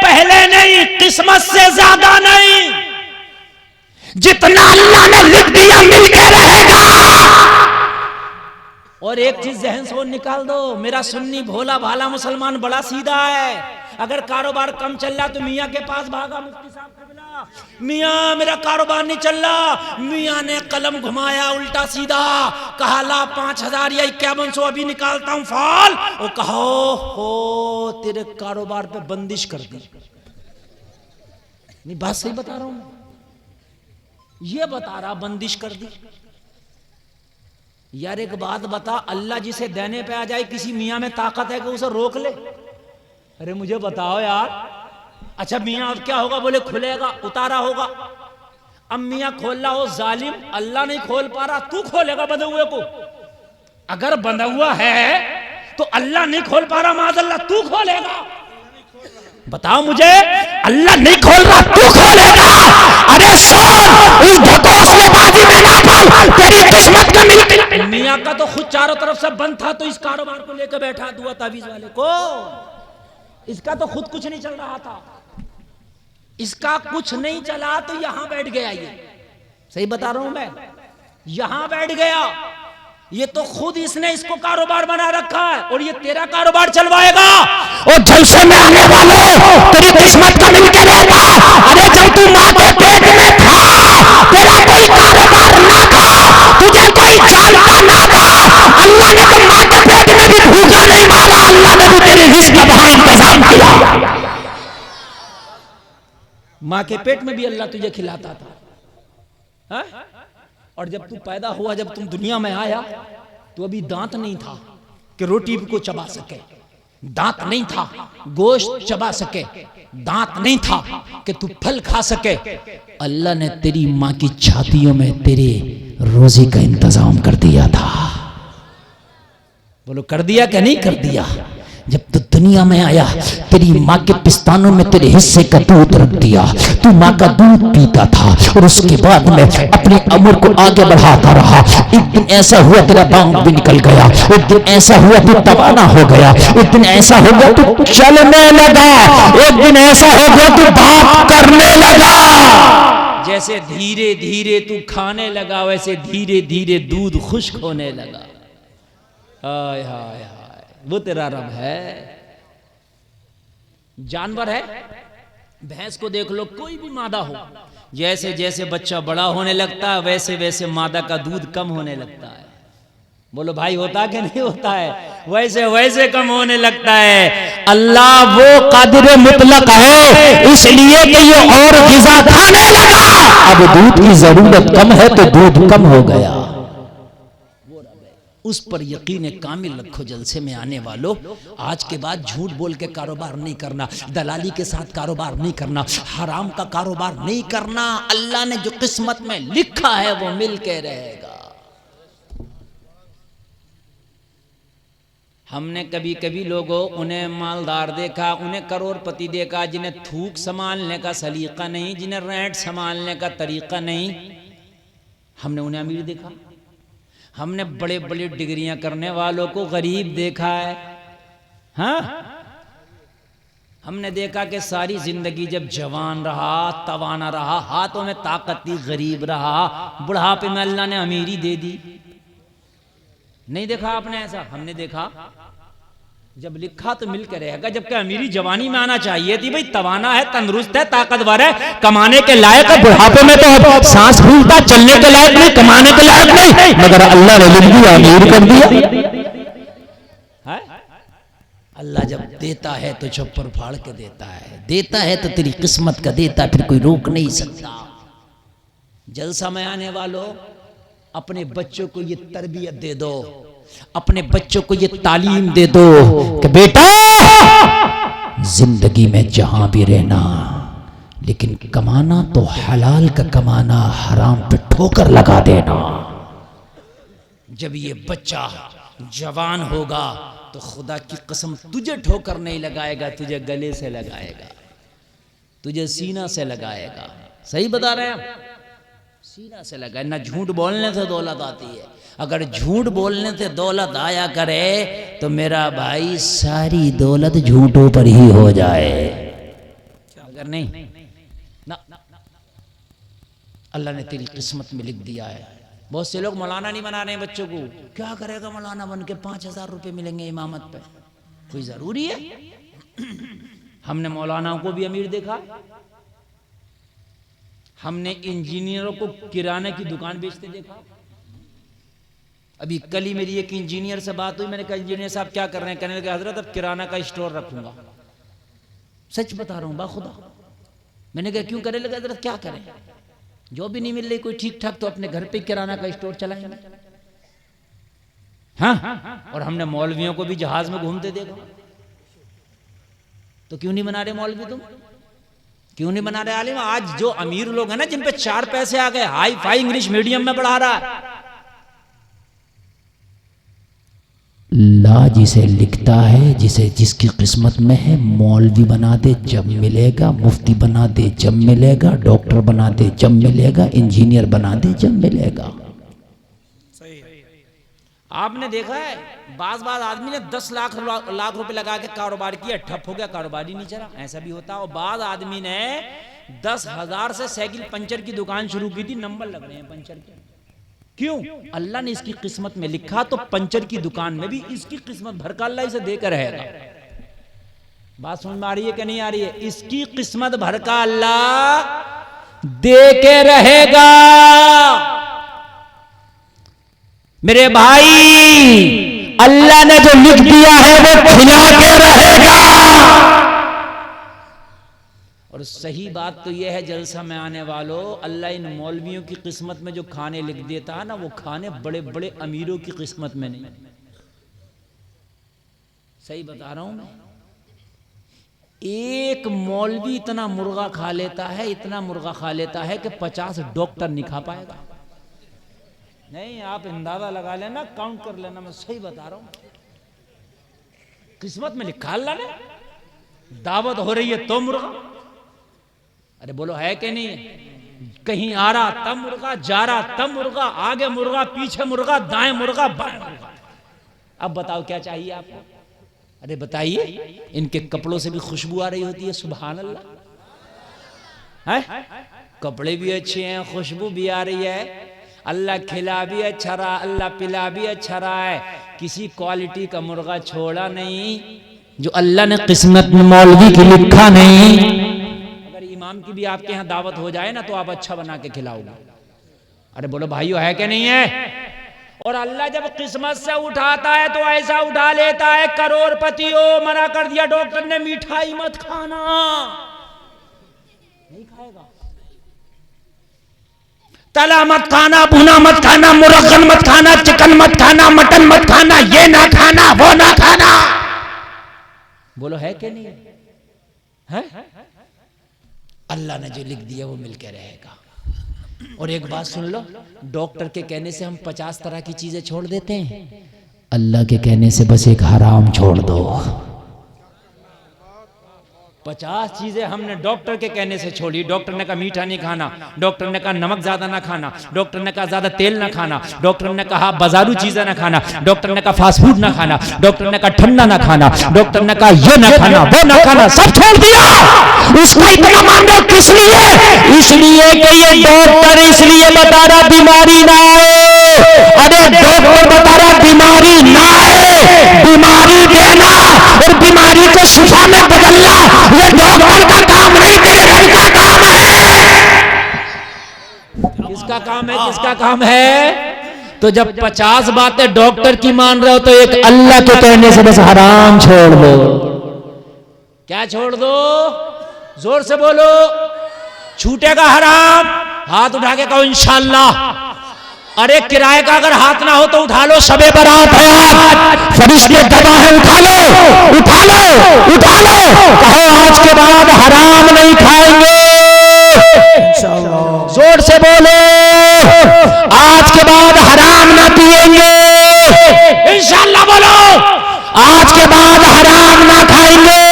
पहले नहीं, किस्मत से ज्यादा नहीं, जितना अल्लाह ने लिख दिया मिल के रहेगा। और एक चीज जहन से वो निकाल दो, मेरा सुन्नी भोला भाला मुसलमान बड़ा सीधा है। अगर कारोबार कम चल रहा तो मियाँ के पास भागा, मुफ्ती साहब को बुला, मियाँ मेरा कारोबार नहीं चल रहा। मियाँ ने कलम घुमाया उल्टा सीधा, कहा ला 5000 या 5100 अभी निकालता हूं फाल। वो कहो हो तेरे कारोबार पे बंदिश कर दी। नहीं बात सही बता रहा हूं, ये बता रहा बंदिश कर दी। यार एक बात बता, अल्लाह जिसे देने पे आ जाए, किसी मियाँ में ताकत है कि उसे रोक ले? अरे मुझे बताओ यार। अच्छा मियाँ अब क्या होगा? बोले खुलेगा, उतारा होगा। अब मियाँ खोल रहा हो, जालिम अल्लाह नहीं खोल पा रहा, तू खोलेगा बंधे हुए को। अगर बंधा हुआ है तो अल्लाह नहीं खोल पा रहा, माज़अल्लाह तू खोलेगा। बताओ मुझे, अल्लाह नहीं खोल रहा तू खोलेगा। अरे इस घोंसलेबाजी में ना पड़, तेरी किस्मत का मिल। मियाँ का तो खुद चारों तरफ से बंद था, तो इस कारोबार को लेकर बैठा दुआ तावीज वाले को। इसका तो खुद कुछ नहीं चल रहा था, इसका कुछ नहीं चला तो यहां बैठ गया। ये सही बता रहा हूं मैं, यहां बैठ गया। ये तो खुद इसने इसको कारोबार बना रखा है, और ये तेरा कारोबार चलवाएगा। और जलसे में आने वालों, तेरी किस्मत का मिल के रहेगा। अरे जब तू मां के पेट में था, तेरा कोई कारोबार ना था, तुझे कोई जानता ना था। अल्लाह ने तो मां के पेट में भी भूखा नहीं मारा, अल्लाह ने भी तेरे रिस्क का वहां इंतजाम किया। मां के पेट में भी अल्लाह तुझे खिलाता था, हा? और जब तू पैदा हुआ, जब तुम दुनिया में आया, तो अभी दांत नहीं था कि रोटी को चबा सके, दांत नहीं था गोश्त चबा सके, दांत नहीं था कि तू फल खा सके। अल्लाह ने तेरी मां की छातियों में तेरे रोजी का इंतजाम कर दिया था। बोलो कर दिया क्या नहीं कर दिया? जब तू दुनिया में आया, तेरी माँ के पिस्तानों में तेरे हिस्से का दूध रख दिया। तू माँ का दूध पीता था, और उसके बाद में अपनी उम्र को आगे बढ़ाता रहा। एक दिन ऐसा हुआ तेरा बांग भी निकल गया, एक दिन ऐसा हुआ तू तवाना हो गया, एक दिन ऐसा हो गया तू चलने लगा, एक दिन ऐसा हो गया तू बात करने लगा। जैसे धीरे धीरे तू खाने लगा वैसे धीरे धीरे दूध खुश्क होने लगा। हाय हाय हाय, वो तेरा रब है। जानवर है, भैंस को देख लो, कोई भी मादा हो, जैसे जैसे बच्चा बड़ा होने लगता है वैसे वैसे मादा का दूध कम होने लगता है। बोलो भाई, होता कि नहीं होता है? वैसे वैसे कम होने लगता है। अल्लाह वो कादिर मुतलक है, इसलिए कि ये और ग़िज़ा खाने लगा, अब दूध की जरूरत कम है तो दूध कम हो गया। उस पर यकीन कामिल रखो जलसे में आने वालों। आज के बाद झूठ बोल के कारोबार नहीं करना, दलाली के साथ कारोबार नहीं करना, हराम का कारोबार नहीं करना। अल्लाह ने जो किस्मत में लिखा है वो मिल के रहेगा। हमने कभी कभी लोगों उन्हें मालदार देखा, उन्हें करोड़पति देखा, जिन्हें थूक संभालने का सलीका नहीं, जिन्हें रेंट संभालने का तरीका नहीं। हमने उन्हें अमीर देखा। हमने बड़े बड़े डिग्रियां करने वालों को गरीब देखा है। हाँ, हमने देखा कि सारी जिंदगी जब जवान रहा, तवाना रहा, हाथों में ताकत थी, गरीब रहा, बुढ़ापे में अल्लाह ने अमीरी दे दी। नहीं देखा आपने ऐसा? हमने देखा। जब लिखा तो मिलकर रहेगा, जबकि अमीरी जवानी में आना चाहिए थी। भाई तवाना है, तंदुरुस्त है, ताकतवर है, कमाने के लायक है। बुढ़ापे में तो सांस फूलता, चलने के लायक नहीं, कमाने के लायक नहीं, मगर अल्लाह ने जिंदगी अमीर कर दिया है? अल्लाह जब देता है तो छप्पर फाड़ के देता है, देता है तो तेरी किस्मत का देता है, फिर कोई रोक नहीं सकता। जलसा में आने वालों, अपने बच्चों को ये तरबियत दे दो, अपने बच्चों को ये तालीम दे दो कि बेटा जिंदगी में जहां भी रहना, लेकिन कमाना तो हलाल का कमाना, हराम पे ठोकर लगा देना। जब ये बच्चा जवान होगा तो खुदा की कसम तुझे ठोकर नहीं लगाएगा, तुझे गले से लगाएगा, तुझे सीना से लगाएगा। सही बता रहे हैं? सीना से लगाए। ना झूठ बोलने से दौलत आती है। अगर झूठ बोलने से दौलत आया करे तो मेरा भाई सारी दौलत झूठों पर ही हो जाए। अगर नहीं ना, अल्लाह ने तेरी किस्मत में लिख दिया है। बहुत से लोग मौलाना नहीं बना रहे हैं बच्चों को। क्या करेगा मौलाना बन के? 5,000 रुपये मिलेंगे इमामत पे, कोई जरूरी है? हमने मौलानाओं को भी अमीर देखा। हमने इंजीनियरों को किराने की दुकान बेचते देखा। अभी कल ही मेरी एक इंजीनियर से बात हुई। मैंने कहा इंजीनियर साहब क्या कर रहे हैं? कहने लगे हजरत अब किराना का स्टोर रखूंगा। सच बता रहा हूं बाखुदा। मैंने कहा क्यों? करे लगे हजरत क्या करें, जो भी नहीं मिल रही कोई ठीक ठाक, तो अपने घर पे किराना का स्टोर चलाएंगे। हाँ, और हमने मौलवियों को भी जहाज में घूमते देखा। तो क्यों नहीं बना रहे मौलवी? तुम क्यों नहीं बना रहे आलिम? आज जो अमीर लोग हैं ना, जिन पे 4 पैसे आ गए, हाई फाई इंग्लिश मीडियम में पढ़ा रहा है। ला जिसे लिखता है, जिसे जिसकी किस्मत में है, मौलवी बना दे जब मिलेगा, मुफ्ती बना दे जब मिलेगा, डॉक्टर बना दे जब मिलेगा, इंजीनियर बना दे जब मिलेगा। आपने देखा है बाज आदमी ने 10 लाख रुपए लगा के कारोबार किया, ठप हो गया, कारोबार ही नहीं चला। ऐसा भी होता है। और बाज आदमी ने 10,000 से साइकिल पंचर की दुकान शुरू की थी, नंबर लग रहे हैं पंचर के। क्यों? अल्लाह ने इसकी किस्मत में लिखा, तो पंचर की दुकान में भी इसकी किस्मत भर का अल्लाह इसे देकर रहेगा। बात समझ में आ रही है कि नहीं आ रही है? इसकी किस्मत भर का अल्लाह दे के रहेगा। मेरे भाई, अल्लाह ने जो लिख दिया है वो खिला के रहेगा। और सही बात तो यह है जलसा में आने वालों, अल्लाह इन मौलवियों की किस्मत में जो खाने लिख देता है ना, वो खाने बड़े बड़े अमीरों की किस्मत में नहीं। सही बता रहा हूं मैं। एक मौलवी इतना मुर्गा खा लेता है, इतना मुर्गा खा लेता है कि 50 डॉक्टर नहीं खा पाएगा। नहीं, आप अंदाजा लगा लेना, काउंट कर लेना, मैं सही बता रहा हूं। किस्मत में लिखा अल्लाह ने। दावत हो रही है तो मुर्गा, अरे बोलो है कि नहीं? कहीं आ रहा तब मुर्गा, जा रहा तब मुर्गा, आगे मुर्गा, पीछे मुर्गा, दाएं मुर्गा, बाएं मुर्गा। अब बताओ क्या चाहिए आपको? अरे बताइए। इनके कपड़ों से भी खुशबू आ रही होती है, सुभान अल्लाह। है? कपड़े भी अच्छे हैं, खुशबू भी आ रही है, अल्लाह खिला भी अच्छा रहा, अल्लाह पिला भी अच्छा रहा है, किसी क्वालिटी का मुर्गा छोड़ा नहीं जो अल्लाह ने किस्मत में मौलवी की लिखा नहीं। अगर इमाम की भी आपके यहाँ दावत हो जाए ना तो आप अच्छा बना के खिलाओगे। अरे बोलो भाइयों, है कि नहीं है? और अल्लाह जब किस्मत से उठाता है तो ऐसा उठा लेता है, करोड़पति हो, मना कर दिया डॉक्टर ने मिठाई मत खाना, नहीं खाएगा। तला मत खाना, भुना मत खाना, मुरगन मत खाना, चिकन मत खाना, मटन मत खाना, ये ना खाना, वो ना खाना। बोलो है कि नहीं है? अल्लाह ने जो लिख दिया वो मिलके रहेगा। और एक बात सुन लो, डॉक्टर के कहने से हम 50 तरह की चीजें छोड़ देते हैं, अल्लाह के कहने से बस एक हराम छोड़ दो। 50 चीजें हमने डॉक्टर के कहने से छोड़ी। डॉक्टर ने कहा मीठा नहीं खाना, डॉक्टर ने कहा नमक ज्यादा ना खाना, डॉक्टर ने कहा ज्यादा तेल ना खाना, डॉक्टर ने कहा बाजारू चीजें ना खाना, डॉक्टर ने कहा फास्ट फूड ना खाना, डॉक्टर ने कहा ठंडा ना खाना, डॉक्टर ने कहा ये ना खाना, वो ना खाना, सब छोड़ दिया। उसका इतना मान लो किस लिए? इसलिए कि ये डॉक्टर इसलिए बता रहा बीमारी ना आए। अरे डॉक्टर बता रहा बीमारी ना आए, बीमारी देना और बीमारी को शिफा में बदलना ये डॉक्टर का काम नहीं, तेरे रब का काम है। किसका काम है? किसका काम है? तो जब 50 बातें डॉक्टर की मान रहे हो तो एक अल्लाह के कहने से बस हराम छोड़ दो। क्या छोड़ दो? जोर से बोलो। छूटेगा हराम? हाथ उठा के कहो इंशाअल्लाह। अरे किराए का अगर हाथ ना हो तो उठा लो, शबे बारात है आज, फरिश्ते गवाह है, उठा लो, उठा लो, उठा लो। कहो आज के बाद हराम नहीं खाएंगे। जोर से बोलो, आज के बाद हराम ना पिएंगे। इंशाअल्लाह बोलो, आज के बाद हराम ना खाएंगे,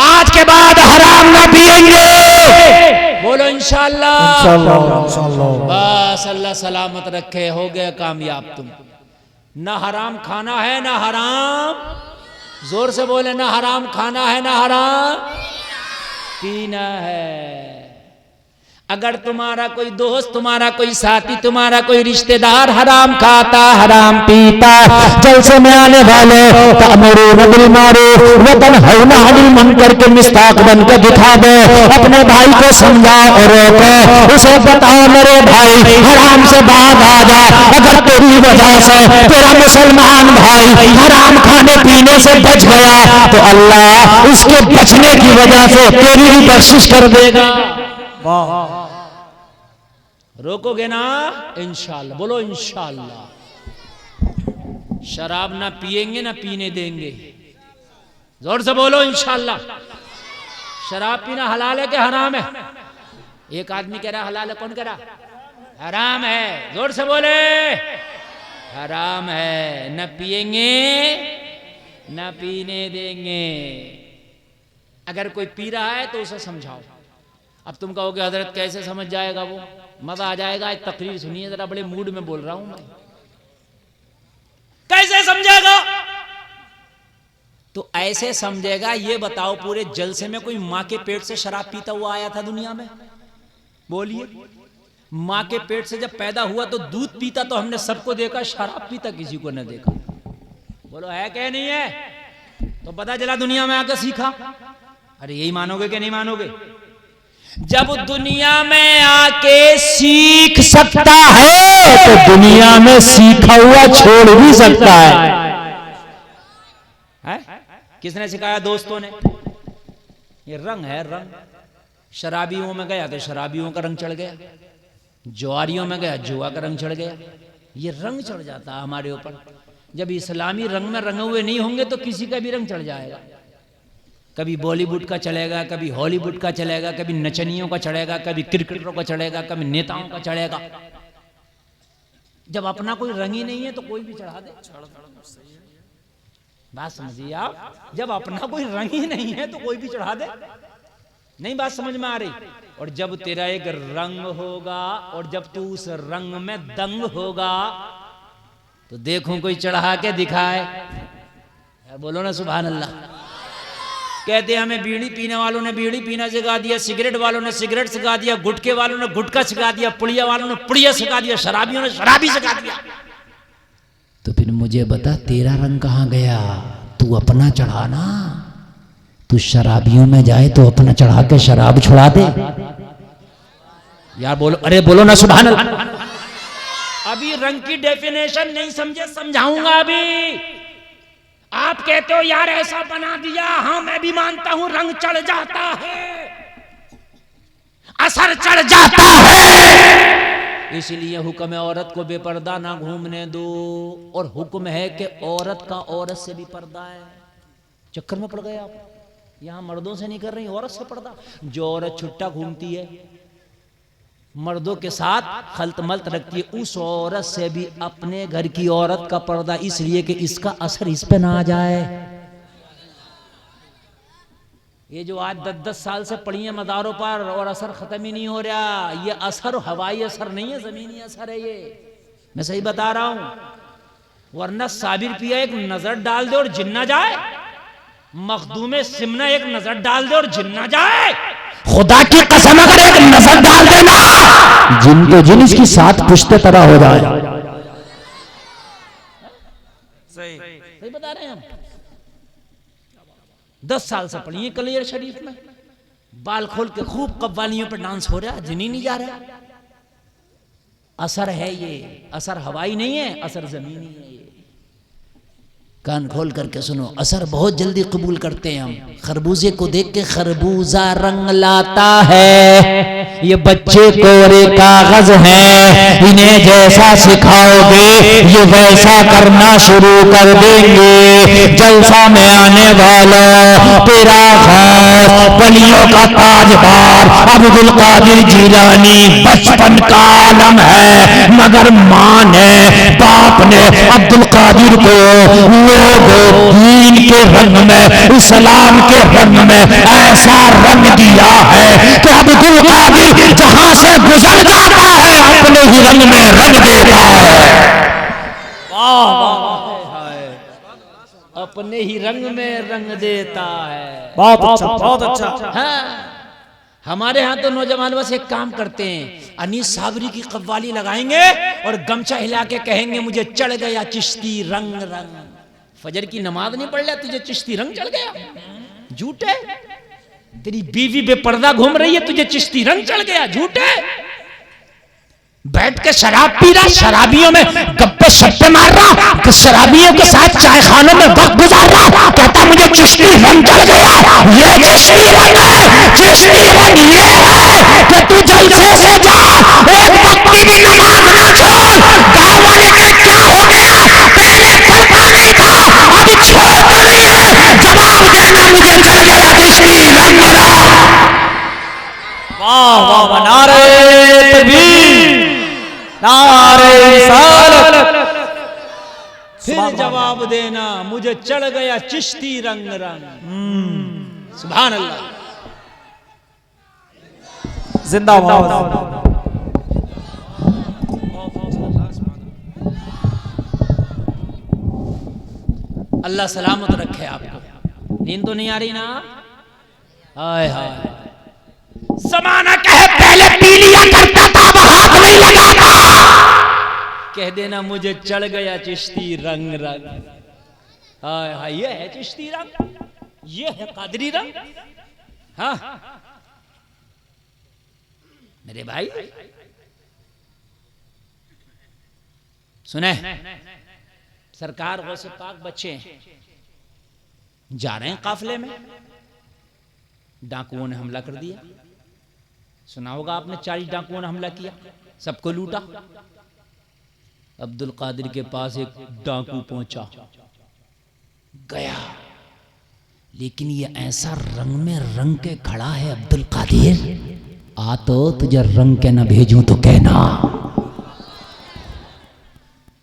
आज के बाद हराम ना पिएंगे। बोलो इंशाअल्लाह। बस अल्लाह सलामत रखे, हो गए कामयाब तुम। ना हराम खाना है ना हराम, जोर से बोले, ना हराम खाना है ना हराम पीना है। अगर तुम्हारा कोई दोस्त, तुम्हारा कोई साथी, तुम्हारा कोई रिश्तेदार हराम खाता, हराम पीता, जलसे में आने वाले तअमुरूना बिल मारूफ व तनहौना अनिल मुनकर के मिस्ताक बनकर दिखा दो। अपने भाई को समझाओ और रोको, उसे बताओ मेरे भाई हराम से बात आ जा। अगर तेरी वजह से तेरा मुसलमान भाई हराम खाने पीने से बच गया तो अल्लाह उसके बचने की वजह से तेरी भी बख्शिश कर देगा। रोकोगे ना? इंशाअल्लाह। बोलो इंशाअल्लाह। शराब ना पिएंगे ना पीने देंगे। जोर से बोलो इंशाअल्लाह। शराब पीना हलाल है कि हराम है? एक आदमी कह रहा हलाल है, कौन कह रहा हराम है? जोर से बोले, हराम है। न पिएंगे न पीने देंगे। अगर कोई पी रहा है तो उसे समझाओ। अब तुम कहोगे हजरत कैसे समझ जाएगा वो? मजा आ जाएगा। आज तकरीर सुनिए जरा, बड़े मूड में बोल रहा हूं मैं। कैसे समझेगा? तो ऐसे समझेगा, ये बताओ पूरे जलसे में कोई माँ के पेट से शराब पीता हुआ आया था दुनिया में? बोलिए। माँ के पेट से जब पैदा हुआ तो दूध पीता तो हमने सबको देखा, शराब पीता किसी को न देखा। बोलो है क्या नहीं है? तो पता चला दुनिया में आकर सीखा। अरे यही मानोगे कि नहीं मानोगे? जब दुनिया में आके सीख सकता है तो दुनिया में सीखा हुआ छोड़ भी सकता है? किसने सिखाया? दोस्तों ने। ये रंग है, रंग। शराबियों में गया तो शराबियों का रंग चढ़ गया, जुआरियों में गया जुआ का रंग चढ़ गया। ये रंग चढ़ जाता है हमारे ऊपर। जब इस्लामी रंग में रंगे हुए नहीं होंगे तो किसी का भी रंग चढ़ जाएगा। कभी बॉलीवुड का चलेगा, कभी हॉलीवुड का चलेगा, कभी नचनियों का चढ़ेगा, कभी क्रिकेटरों का चढ़ेगा, कभी नेताओं का चढ़ेगा। जब अपना कोई रंग ही नहीं है तो कोई भी चढ़ा दे। बात समझिए आप। जब अपना कोई रंग ही नहीं है तो कोई भी चढ़ा दे। नहीं बात समझ में आ रही? और जब तेरा एक रंग होगा और जब तू उस रंग में दंग होगा तो देखूं कोई चढ़ा के दिखाए। बोलो ना सुभान अल्लाह। कहते हमें बीड़ी पीने वालों ने बीड़ी पीना सिखा दिया, सिगरेट वालों ने सिगरेट सिखा दिया, गुटखे वालों ने गुटखा सिखा दिया, पुड़िया वालों ने पुड़िया सिखा दिया, शराबियों ने शराबी सिखा दिया। तो फिर मुझे बता तेरा रंग कहाँ गया? तू अपना चढ़ा ना। तू शराबियों में जाए तो अपना चढ़ा के शराब छुड़ा दे। यार बोलो, अरे बोलो ना सुभान अल्लाह। अभी रंग की डेफिनेशन नहीं समझे, समझाऊंगा अभी। आप कहते हो यार ऐसा बना दिया, हाँ मैं भी मानता हूं रंग चढ़ जाता है, असर चढ़ जाता है, इसलिए हुक्म है औरत को बेपर्दा ना घूमने दो। और हुक्म है कि औरत का औरत से भी पर्दा है। चक्कर में पड़ गए आप, यहां मर्दों से नहीं कर रही, औरत से पर्दा। जो औरत छुट्टा घूमती है, मर्दों के साथ खल्त मल्त रखती है, उस औरत से भी अपने घर की औरत का पर्दा, इसलिए कि इसका असर इस पे ना आ जाए। ये जो आज 10-10 साल से पड़ी है मदारों पर और असर खत्म ही नहीं हो रहा, ये असर हवाई असर नहीं है, जमीनी असर है। ये मैं सही बता रहा हूं। वरना साबिर पिया एक नजर डाल दे और जिन्ना जाए, मखदूमे सिमना एक नजर डाल दे और जिन्ना जाए। खुदा की कसम अगर एक नजर डाल देना, जिन तो जिन इसकी 7 पुश्ते तरह हो जाए। सही बता रहे हैं हम। 10 साल से पढ़ी है कलियर शरीफ में, बाल खोल के खूब कव्वालियों पर डांस हो रहा है, जिनी नहीं जा रहा। असर है ये, असर हवाई नहीं है, असर जमीनी है ये। कान खोल करके सुनो, असर बहुत जल्दी कबूल करते हैं हम। खरबूजे को देख के खरबूजा रंग लाता है, ये बच्चे कोरे कागज हैं, इन्हें जैसा सिखाओगे ये वैसा करना शुरू कर देंगे। जलसा में आने वाला तेरा खास वलियों का ताजदार अब्दुल कादिर जिलानी बचपन का आलम है, मगर मां ने बाप ने अब्दुल कादिर को दीन के रंग में, इस्लाम के रंग में ऐसा रंग दिया है कि अब्दुल कादिर जहां से गुजर जाता है अपने ही रंग में रंग देता है। अपने ही रंग में रंग देता है। बहुत अच्छा, बहुत अच्छा। हाँ। हमारे यहाँ तो नौजवान बस एक काम करते हैं, अनीस साबरी की कव्वाली लगाएंगे और गमछा हिला के कहेंगे मुझे चढ़ गया चिश्ती रंग रंग। फजर की नमाज नहीं पढ़ लिया, तुझे चिश्ती रंग चढ़ गया? झूठे। तेरी बीवी बेपर्दा घूम रही है, तुझे चिश्ती रंग चढ़ गया? झूठे। बैठ के शराब पी रहा, शराबियों में गप्पे शप्पे मार रहा, शराबियों के साथ चाय खानों में वक्त गुजार रहा, कहता मुझे चिश्ती रंग चढ़ गया। ये चिश्ती रंग है, चिश्ती रंग ये है कि तू जलसे से जा, एक वक्त की भी नमाज ना छोड़। गाँव वाले का क्या हो गया, पहले करता नहीं था अभी छोड़ता नहीं है, जवाब देना मुझे चढ़ गया चिश्ती रंग मेरा। वाह वाह वाह, नारे तकबीर, नारे रिसालत। फिर जवाब देना मुझे चढ़ गया चिश्ती रंग रंग। सुभान अल्लाह, जिंदाबाद। अल्लाह सलामत रखे आपको। नींद तो नहीं आ रही ना? हाय हाय। जमाना कहे पहले पी लिया करता था, अब हाथ नहीं लगाता। कह देना मुझे चढ़ गया चिश्ती रंग रंग। हाय हाय, ये है चिश्ती रंग, ये है कादरी रंग। हाँ मेरे भाई सुने, सरकार गौसे पाक बच्चे जा रहे हैं काफिले में, डाकुओं ने हमला कर दिया। सुना होगा आपने, 40 डाकुओं ने हमला किया, सबको लूटा। अब्दुल कादिर के पास एक डाकू पहुंचा, गया, लेकिन ये ऐसा रंग में रंग के खड़ा है। अब्दुल कादिर आ तो तुझे रंग के न भेजूं तो कहना।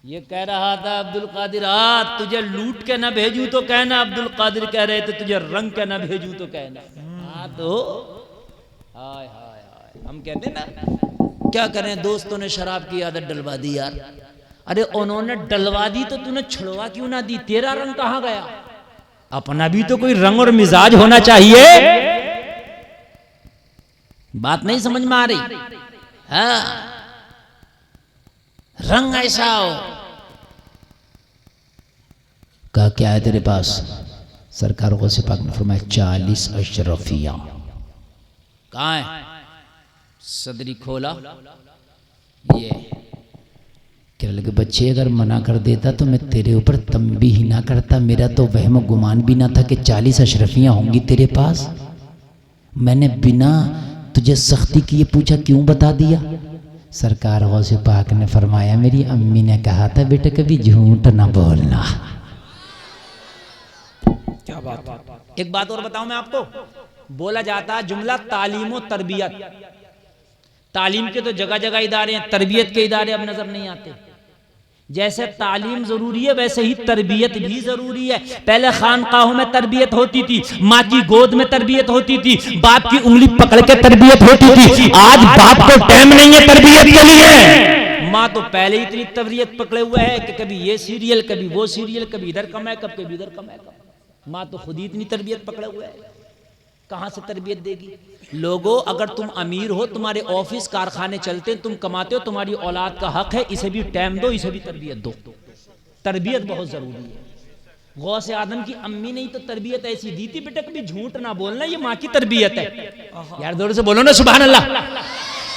ये कह रहा था अब्दुल कादिर, आ तुझे लूट के न भेजूं तो कहना। अब्दुल कादिर कह रहे थे तुझे रंग के न भेजूं तो कहना। आ तो हाय हाय हाय, हम कहते ना क्या करें, दोस्तों ने शराब की आदत डलवा दी यार। अरे उन्होंने डलवा दी तो तूने छुड़वा क्यों ना दी? तेरा रंग कहां गया? अपना भी तो कोई रंग और मिजाज होना चाहिए। बात नहीं समझ में आ रही? हाँ, रंग ऐसा हो। कहा क्या है तेरे पास? सरकार गौसे पाक ने फरमाया 40 अशरफिया। कहाँ है? सदरी खोला, ये कह लगे बच्चे अगर मना कर देता तो मैं तेरे ऊपर तंबीह ही ना करता, मेरा तो वहम गुमान भी ना था कि 40 अशरफियाँ होंगी तेरे पास। मैंने बिना तुझे सख्ती किए पूछा क्यों बता दिया? सरकार गौसे पाक ने फरमाया मेरी अम्मी ने कहा था बेटा कभी झूठ ना बोलना। क्या बात। एक बात और बताऊं मैं आपको, बोला जाता है जुमला तालीम और तरबियत। तालीम के तो जगह जगह इदारे हैं, तरबियत के इदारे अब नजर नहीं आते। जैसे तालीम जरूरी है वैसे ही तरबियत भी जरूरी है। पहले खानकाहों में तरबियत होती थी, माँ की गोद में तरबियत होती थी, बाप की उंगली पकड़ के तरबियत होती थी। आज बाप को टाइम नहीं है तरबियत के लिए। माँ तो पहले ही इतनी तरबियत पकड़े हुए है कि कभी ये सीरियल, कभी वो सीरियल, कभी इधर का मैकअप, कभी इधर का मैकअप। माँ तो खुद ही इतनी तरबियत पकड़े हुए है, कहां से तरबियत देगी? लोगों, अगर तुम अमीर हो, तुम्हारे ऑफिस कारखाने चलते हैं, तुम कमाते हो, तुम्हारी औलाद का हक है, इसे भी टाइम दो, इसे भी तरबियत दो। तरबियत बहुत जरूरी है। गौसे आदम की अम्मी ने ही तो तरबियत ऐसी दी थी, बेटा कभी झूठ ना बोलना, ये माँ की तरबियत है। यार जोर से बोलो ना सुभान अल्लाह।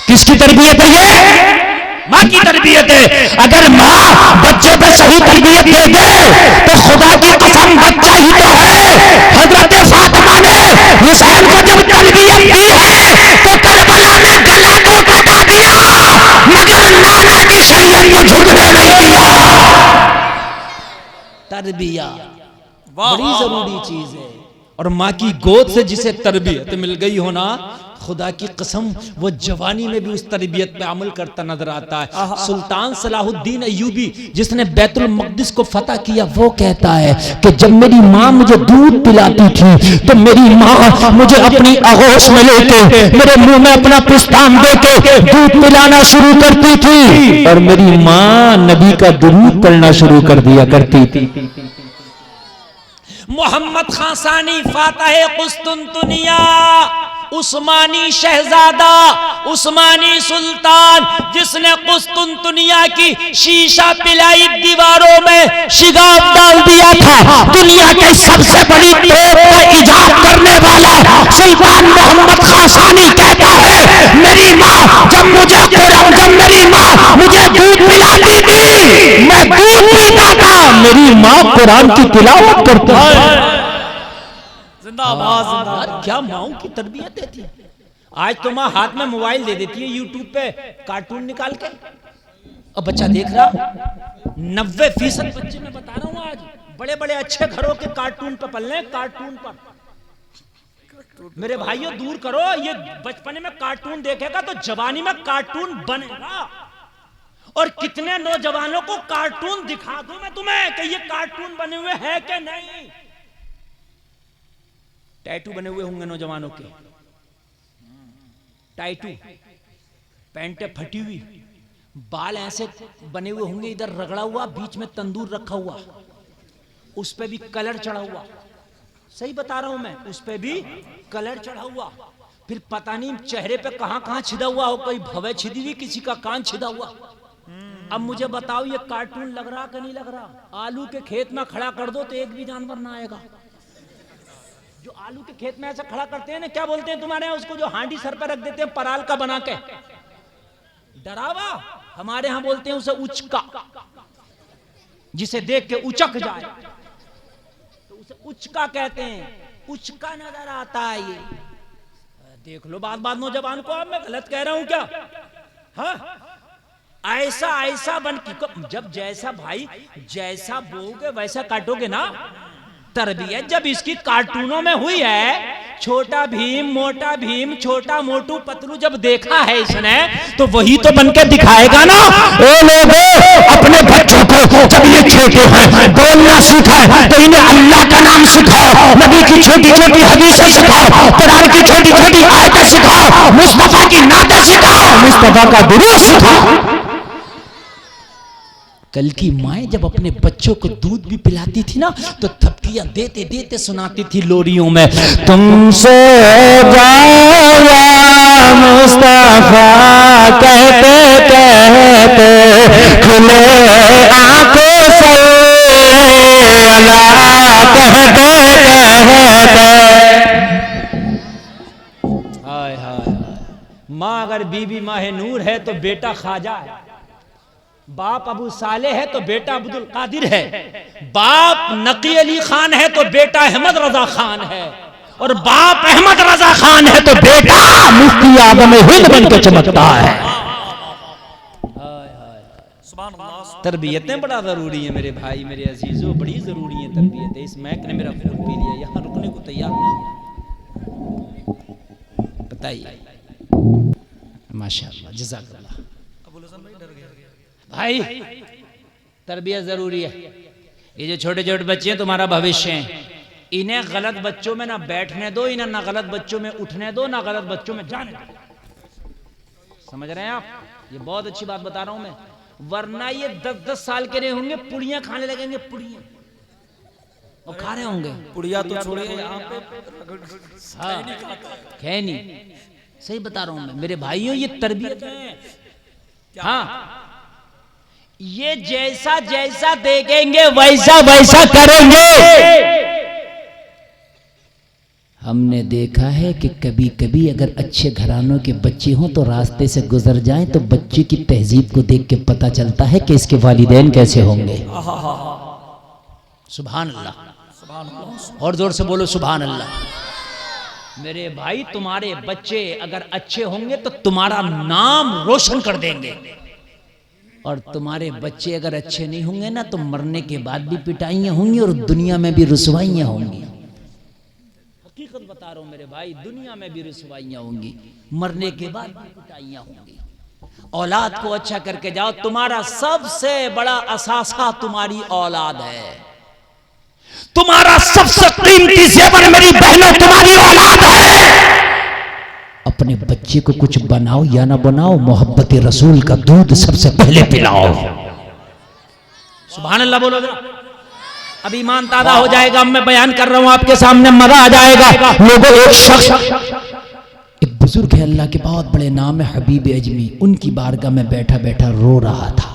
किसकी तरबियत है ये? माँ की तरबियत है। अगर माँ बच्चे पे सही तरबियत दे दे तो खुदा की कसम बच्चा ही तो है। हजरत फातिमा ने हुसैन को जब तरबियत दी है तो करबला में गला को कटा दिया, मगर नाना की शरीयत को झुकने नहीं दिया। तरबियत बड़ी जरूरी चीज है, और माँ की गोद से जिसे तरबियत मिल गई हो ना, खुदा की कसम वो जवानी में भी उस तरबियत पे अमल करता नजर आता है। सुल्तान सलाहुद्दीन अय्यूबी जिसने बैतुल मक़दिस को फतह किया, वो कहता है कि जब मेरी माँ मुझे दूध पिलाती थी तो मेरी माँ मुझे अपनी आगोश में लेके मेरे मुंह में अपना पिस्तान देके दूध पिलाना शुरू करती थी, और मेरी माँ नबी का दुरूद पढ़ना शुरू कर दिया करती थी। मोहम्मद खासानी फातह कुस्तुनतुनिया, उस्मानी शहजादा, उस्मानी सुल्तान, जिसने कुस्तुनतुनिया की शीशा पिलाई दीवारों में शिगाफ डाल दिया था। दुनिया के सबसे बड़ी तोप का इजाद करने वाला सुल्तान मोहम्मद खासानी कहता है मेरी माँ जब मेरी माँ मुझे दूध पिलाती थी, मैं दूध पीता था, मेरी माँ कुरान की तिलावत करती है। जिंदाबाद जिंदाबाद। क्या माओं की तरबियत देती है। आज तो माँ हाथ में मोबाइल दे देती है, यूट्यूब पे कार्टून निकाल के, और बच्चा देख रहा। 90% बच्चे, मैं बता रहा हूँ, आज बड़े बड़े अच्छे घरों के कार्टून पे पल रहे हैं, कार्टून पर। मेरे भाइयों दूर करो, ये बचपने में कार्टून देखेगा तो जवानी में कार्टून बनेगा। और कितने नौजवानों को कार्टून दिखा दूं मैं तुम्हें कि ये कार्टून बने हुए हैं कि नहीं। टैटू बने हुए होंगे नौजवानों के, टैटू, पैंटे फटी हुई, बाल ऐसे बने हुए होंगे, इधर रगड़ा हुआ, बीच में तंदूर रखा हुआ, उस पे भी कलर चढ़ा हुआ। सही बता रहा हूं मैं, उस पे भी कलर चढ़ा हुआ। फिर पता नहीं चेहरे पे कहां कहां छिदा हुआ हो, कोई भवे छिदी हुई, किसी का कान छिदा हुआ। अब मुझे बताओ ये कार्टून लग रहा कि नहीं लग रहा? आलू के खेत में खड़ा कर दो तो एक भी जानवर ना आएगा। जो आलू के खेत में ऐसा खड़ा करते हैं ना, क्या बोलते हैं तुम्हारे यहाँ उसको, जो हांडी सर पर रख देते हैं पराल का बना के, डरावा। हमारे यहाँ बोलते हैं उसे उचका, जिसे देख के उचक जाए तो उसे उचका कहते हैं। उचका नजर आता है ये, देख लो बात नौजवान को। अब मैं गलत कह रहा हूं क्या? हाँ, ऐसा बन की, जब जैसा भाई जैसा बोओगे वैसा काटोगे ना। तरबियत जब इसकी कार्टूनों में हुई है, छोटा भीम, मोटा भीम, छोटा मोटू पतलू जब देखा है इसने, तो वही तो बनके दिखाएगा ना। ओ लोगों, अपने बच्चों को जब ये छोटे हैं बोलना सिखाओ तो इन्हें अल्लाह का नाम सिखाओ, नबी की छोटी छोटी हदीसें सिखाओ, कुरान की छोटी छोटी आयतें सिखाओ, मुस्तफा की नातें सिखाओ, मुस्तफा का दुरूद सिखाओ। कल की माएँ जब अपने बच्चों को दूध भी पिलाती थी ना तो थपकियां देते देते सुनाती थी लोरियों में, तुमसे मुस्तफा कहते कहते खुले आंखों से कहते कहते। हाय हाय, माँ अगर बीबी माहे नूर है तो बेटा ख्वाजा है, बाप अबू साले है तो बेटा अब्दुल कादिर है, बाप नकी अली खान है तो बेटा अहमद रजा खान है, और बाप अहमद रजा खान है तो बेटा मुफ्ती आदम हिंद बन के चमकता है। तरबियतें बड़ा जरूरी है मेरे भाई, मेरे अजीजों, बड़ी जरूरी है तरबियतें। इस महक ने मेरा खून पी लिया, यहाँ रुकने को तैयार नहीं है। बताइए, माशाअल्लाह, जज़ाकल्लाह। भाई तरबियत जरूरी है। ये जो छोटे छोटे बच्चे हैं तुम्हारा भविष्य हैं, इन्हें गलत बच्चों में ना बैठने दो, इन्हें ना गलत बच्चों में उठने दो, ना गलत बच्चों में जाने दो। समझ रहे हैं आप? ये बहुत अच्छी बात बता रहा हूं मैं, वरना ये 10-10 साल के नहीं होंगे, पुड़ियां खाने लगेंगे, पुड़ियां और खा रहे होंगे। पुड़िया तो छोड़िए, यहाँ पे खैनी, सही बता रहा हूं मैं मेरे भाइयों, ये तरबियत है। हाँ, ये जैसा जैसा देखेंगे वैसा वैसा करेंगे। हमने देखा है कि कभी कभी अगर अच्छे घरानों के बच्चे हों तो रास्ते से गुजर जाएं तो बच्चे की तहजीब को देख के पता चलता है कि इसके वालिदैन कैसे होंगे। सुभान अल्लाह, और जोर से बोलो सुभान अल्लाह। मेरे भाई, तुम्हारे बच्चे अगर अच्छे होंगे तो तुम्हारा नाम रोशन कर देंगे, और तुम्हारे बच्चे अगर अच्छे नहीं होंगे ना तो मरने के बाद भी पिटाइयां होंगी और दुनिया में भी रुसवाइयां होंगी। हकीकत बता रहा हूं मेरे भाई, दुनिया में भी रुसवाइयां होंगी, मरने के बाद भी पिटाइयां होंगी। औलाद को अच्छा करके जाओ, तुम्हारा सबसे बड़ा असासा तुम्हारी औलाद है। तुम्हारा सबसे कीमती जेवर मेरी बहनों तुम्हारी औलाद है। अपने बच्चे को कुछ बनाओ या ना बनाओ, मोहब्बत रसूल का दूध सबसे पहले पिलाओ। सुभान अल्लाह बोलो जरा। अब ईमान ताज़ा हो जाएगा। मैं बयान कर रहा हूं आपके सामने, मजा आ जाएगा। लोगों, एक शख्स, एक बुजुर्ग है, अल्लाह के बहुत बड़े नाम है, हबीब अजमी, उनकी बारगाह में बैठा बैठा रो रहा था,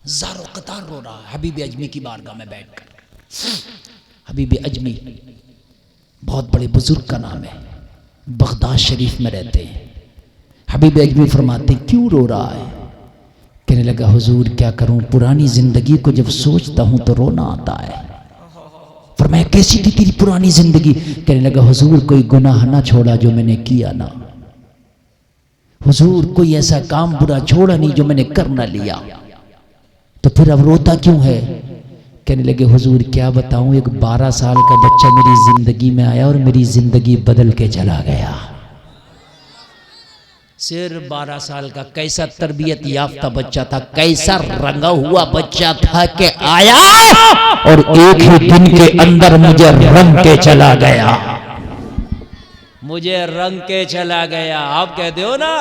ज़ारो कतार रो रहा है हबीब अजमी की बारगाह में बैठकर। हबीब अजमी बहुत बड़े बुजुर्ग का नाम है, बगदाद शरीफ में रहते हैं। हबीब अजमी फरमाते, क्यों रो रहा है? कहने लगा, हुजूर क्या करूं, पुरानी जिंदगी को जब सोचता हूं तो रोना आता है। फरमाया, कैसी थी तेरी पुरानी जिंदगी? कहने लगा, हुजूर कोई गुनाह ना छोड़ा जो मैंने किया ना, हुजूर कोई ऐसा काम बुरा छोड़ा नहीं जो मैंने कर ना लिया, तो फिर अब रोता क्यों है? कहने लगे, हुजूर क्या बताऊं, एक 12 साल का बच्चा मेरी जिंदगी में आया और मेरी जिंदगी बदल के चला गया। सिर्फ 12 साल का, कैसा तरबियत याफ्ता बच्चा था, कैसा रंगा हुआ बच्चा था कि आया और एक ही दिन के अंदर मुझे रंग के चला गया। मुझे रंग के चला गया। आप कहते हो ना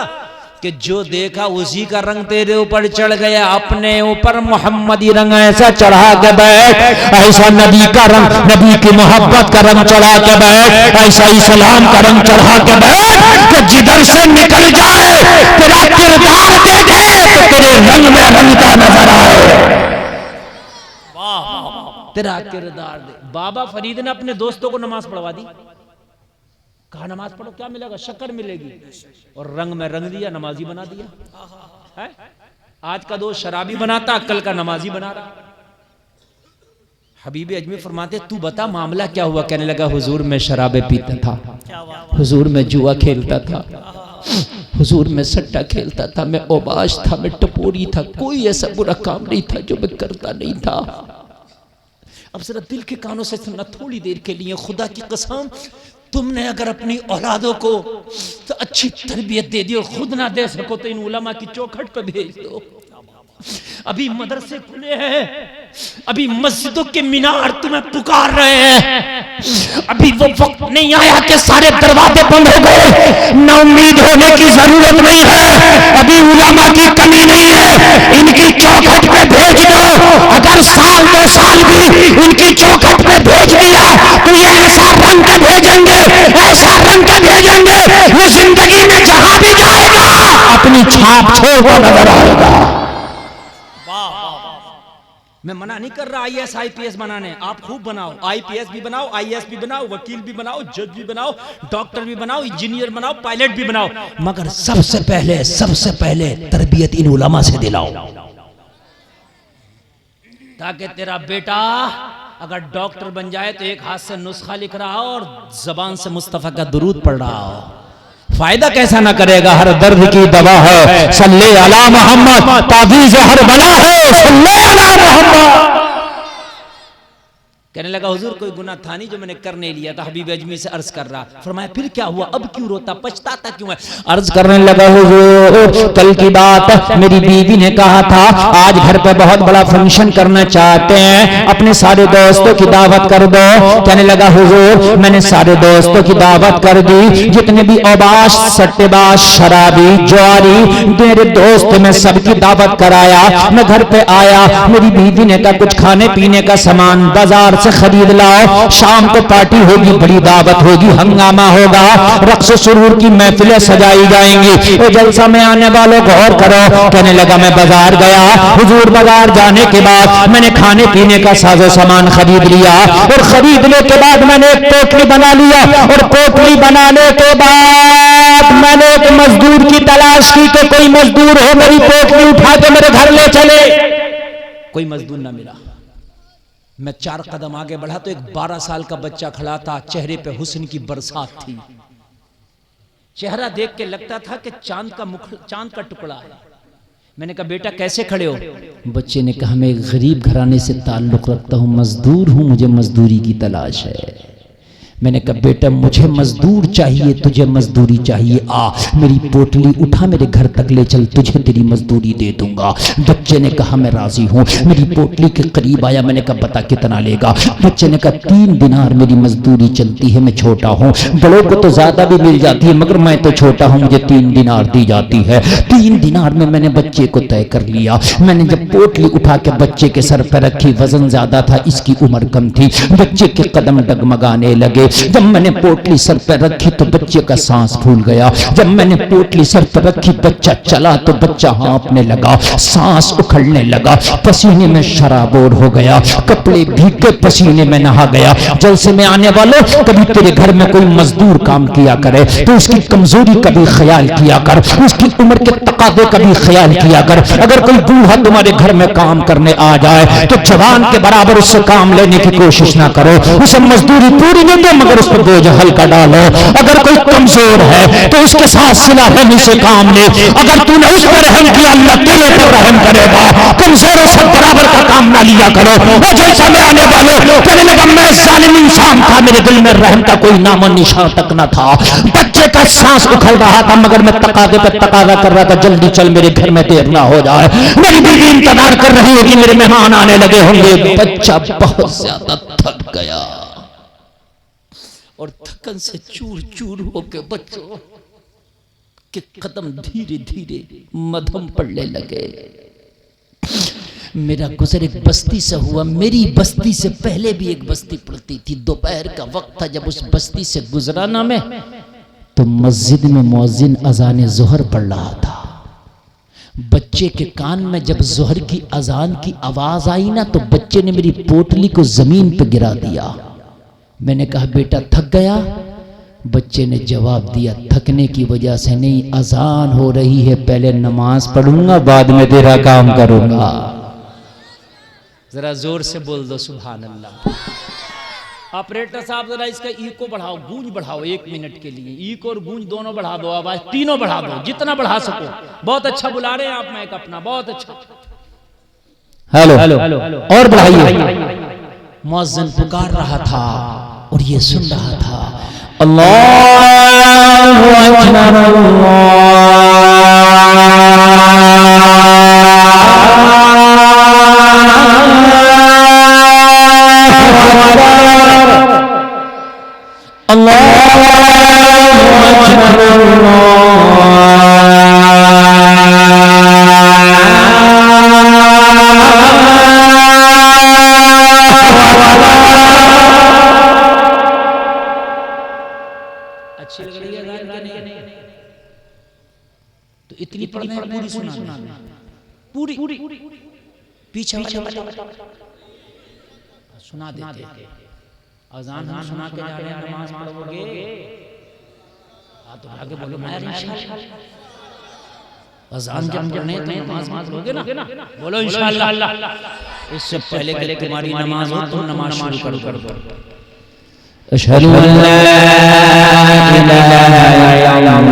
कि जो देखा उसी का रंग तेरे ऊपर चढ़ गया। अपने ऊपर मोहम्मदी रंग ऐसा चढ़ा के बैठ, ऐसा नबी का रंग, नबी की मोहब्बत का रंग चढ़ा के बैठ, ऐसा इस्लाम का रंग चढ़ा के बैठ कि जिधर से निकल जाए तेरा किरदार देखे तो तेरे रंग में रंगता नजर आए। तेरा किरदार दे। बाबा फरीद ने अपने दोस्तों को नमाज पढ़वा दी, कहा नमाज पढ़ो, क्या मिलेगा? शक्कर मिलेगी, और रंग में रंग दिया, नमाजी बना दिया है? आज का दोस्त शराबी बनाता, कल का नमाजी बना रहा। हबीब अजमी फरमाते, तू बता मामला क्या हुआ? कहने लगा, हुजूर मैं शराबे पीता था, हुजूर मैं जुआ खेलता था, हुजूर मैं सट्टा खेलता था, मैं ओबाश था, मैं टपोरी था, कोई ऐसा बुरा काम नहीं था जो मैं करता नहीं था। अब जरा दिल के कानों से सुनना थोड़ी देर के लिए, खुदा की कसम, तुमने अगर अपनी औलादों को तो अच्छी तरबियत दे दी और खुद ना दे सको तो इन उलमा की चौखट पे भेज दो। अभी मदरसे खुले हैं, अभी मस्जिदों के मीनार तुम्हें पुकार रहे हैं। अभी वो वक्त नहीं आया कि सारे दरवाजे बंद हो गए। ना उम्मीद होने की जरूरत नहीं है, अभी उलमा की कमी नहीं है, इनकी चौखट पे भेज दो। भेज दिया तो ये ऐसा रंग के भेजेंगे, ऐसा रंग के भेजेंगे, वो जिंदगी में जहां भी जाएगा अपनी छाप छोड़ कर नजर आएगा। मैं मना नहीं कर रहा आईएएस आईपीएस बनाने, आप खूब बनाओ, आईपीएस भी बनाओ, आईएएस भी बनाओ, वकील भी बनाओ, जज भी बनाओ, डॉक्टर भी बनाओ, इंजीनियर बनाओ, पायलट भी बनाओ, मगर सबसे पहले तरबियत इन उलमा से दिलाओ, ताकि तेरा बेटा अगर डॉक्टर बन जाए तो एक हाथ से नुस्खा लिख रहा हो और जबान से मुस्तफा का दुरूद पढ़ रहा हो। फायदा कैसा ना करेगा, हर दर्द की दवा है सल्ले अला मोहम्मद, ताबीज़ हर बला है सल्ले अला मोहम्मद। कहने लगा हुजूर कोई गुनाह था नहीं जो मैंने कर नहीं लिया था। हबीब अजमी से अर्ज कर रहा, फरमाया फिर क्या हुआ, अब क्यों रोता, पछताता क्यों है? अर्ज करने लगा हुजूर कल की बात, मेरी बीवी ने कहा था आज घर पे बहुत बड़ा फंक्शन करना चाहते हैं, अपने सारे दोस्तों की दावत कर दो। कहने लगा हुजूर मैंने सारे दोस्तों की दावत कर दी, जितने भी औबाश सट्टेबाज शराबी जुआरी मेरे दोस्त में सबकी दावत कराया। मैं घर पे आया, मेरी बीवी ने कहा कुछ खाने पीने का सामान बाजार से खरीद लाओ, शाम को पार्टी होगी, बड़ी दावत होगी, हंगामा होगा, रक्स सुरूर की महफिलें सजाई जाएंगी, वो जलसा में आने वालों गौर करो। कहने लगा मैं बाजार गया हुजूर, बाजार जाने के बाद मैंने खाने पीने का साजो सामान खरीद लिया और खरीदने के बाद मैंने एक पोटली बना लिया और पोटली बनाने के बाद मैंने एक मजदूर की तलाश की कि कोई मजदूर हो मेरी पोटली उठा के मेरे घर ले चले। कोई मजदूर ना मिला। मैं 4 कदम आगे बढ़ा तो एक 12 साल का बच्चा खड़ा था, चेहरे पे हुस्न की बरसात थी, चेहरा देख के लगता था कि चांद का टुकड़ा है। मैंने कहा बेटा कैसे खड़े हो? बच्चे ने कहा मैं एक गरीब घराने से ताल्लुक रखता हूँ, मजदूर हूँ, मुझे मजदूरी की तलाश है। मैंने कहा बेटा मुझे मजदूर चाहिए, तुझे मजदूरी चाहिए, आ मेरी पोटली उठा मेरे घर तक ले चल, तुझे तेरी मजदूरी दे दूंगा। बच्चे ने कहा मैं राजी हूँ। मेरी पोटली के करीब आया, मैंने कहा बता कितना लेगा? बच्चे ने कहा 3 दिनार मेरी मजदूरी चलती है, मैं छोटा हूँ, बड़ों को तो ज्यादा भी मिल जाती है मगर मैं तो छोटा हूँ, मुझे 3 दिनार दी जाती है। 3 दिनार में मैंने बच्चे को तय कर लिया। मैंने जब पोटली उठा के बच्चे के सर पर रखी, वजन ज्यादा था, इसकी उम्र कम थी, बच्चे के कदम डगमगाने लगे। जब मैंने पोटली सर पर रखी तो बच्चे का सांस फूल गया। जब मैंने पोटली सर पर रखी बच्चा चला तो बच्चा हाँफने लगा, सांस उखड़ने लगा, पसीने में शराबोर हो गया, कपड़े भीगे पसीने में नहा गया। जलसे में आने वालों कभी तेरे घर में कोई मजदूर काम किया करे तो उसकी कमजोरी का भी ख्याल किया कर, उसकी उम्र के तकादे का भी ख्याल किया कर। अगर कोई बूढ़ा तुम्हारे घर में काम करने आ जाए तो जवान के बराबर उससे काम लेने की कोशिश ना करो, उसे मजदूरी पूरी नहीं दो मगर उस पर बोझ हल्का डालो। अगर कोई कमजोर है तो उसके साथ सिला रहने से काम ले। अगर तूने उस पर रहम किया अल्लाह तेरे पर रहम करेगा। कमजोरों से बराबर का काम ना लिया करो। वो जैसा में आने वालों कहने लगा मैं जालिम इंसान था, मेरे दिल में रहम का कोई नामो निशान तक ना था। बच्चे का सांस उखड़ रहा था मगर मैं तकादे पर तकादा कर रहा था, जल्दी चल मेरे घर में देर ना हो जाए, मेरी बीवी इंतजार कर रही होगी, मेरे मेहमान आने लगे होंगे। बच्चा बहुत ज्यादा थक गया और थकन से चूर चूर होके बच्चों के कदम धीरे धीरे मधम पड़ने लगे। मेरा गुजर एक बस्ती से हुआ, मेरी बस्ती से पहले भी एक बस्ती पड़ती थी। दोपहर का वक्त था, जब उस बस्ती से गुजरा ना मैं तो मस्जिद में मुअज्जिन अजान ज़ोहर पढ़ रहा था। बच्चे के कान में जब ज़ोहर की अजान की आवाज आई ना तो बच्चे ने मेरी पोटली को जमीन पर गिरा दिया। मैंने कहा बेटा थक गया? बच्चे ने जवाब दिया थकने की वजह से नहीं, अजान हो रही है, पहले नमाज पढ़ूंगा बाद में तेरा काम करूंगा। जरा जोर से बोल दो सुभान अल्लाह। ऑपरेटर साहब जरा इसका इको बढ़ाओ, गूंज बढ़ाओ 1 मिनट के लिए, इको और गूंज दोनों बढ़ा दो, आवाज तीनों बढ़ा दो, जितना बढ़ा सको। बहुत अच्छा बुला रहे हैं आप माइक अपना, बहुत अच्छा। हेलो हेलो और बढ़ाइए। मुअज्जिन पुकार रहा था और ये सुन रहा था अल्लाहु अकबर रही है कि नहीं? तो इतनी पढ़ने पूरी सुना पूरी पीछे सुना देते। अजान हम सुना के जा रहे हैं, नमाज पढ़ोगे तो आगे बोलो मैं इंशाअल्लाह। अजान जब पढ़ने तो नमाज पढ़ोगे ना, बोलो इंशाअल्लाह। इससे पहले कि तुम्हारी नमाज हो तुम नमाज शुरू कर दो। अशहदु अन ला इलाहा इल्लल्लाह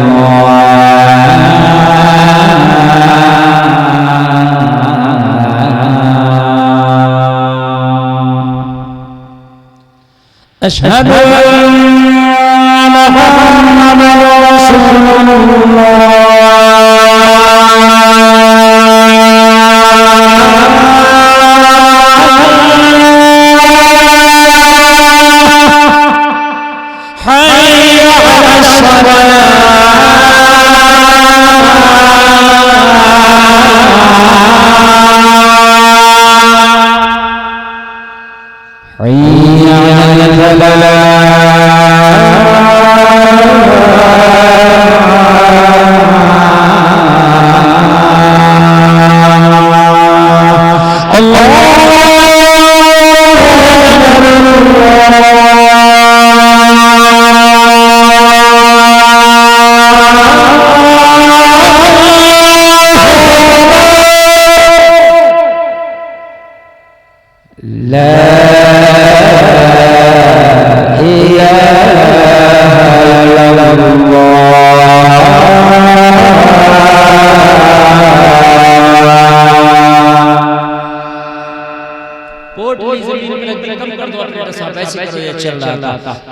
अशहदु अन्न मुहम्मदुर रसूलुल्लाह।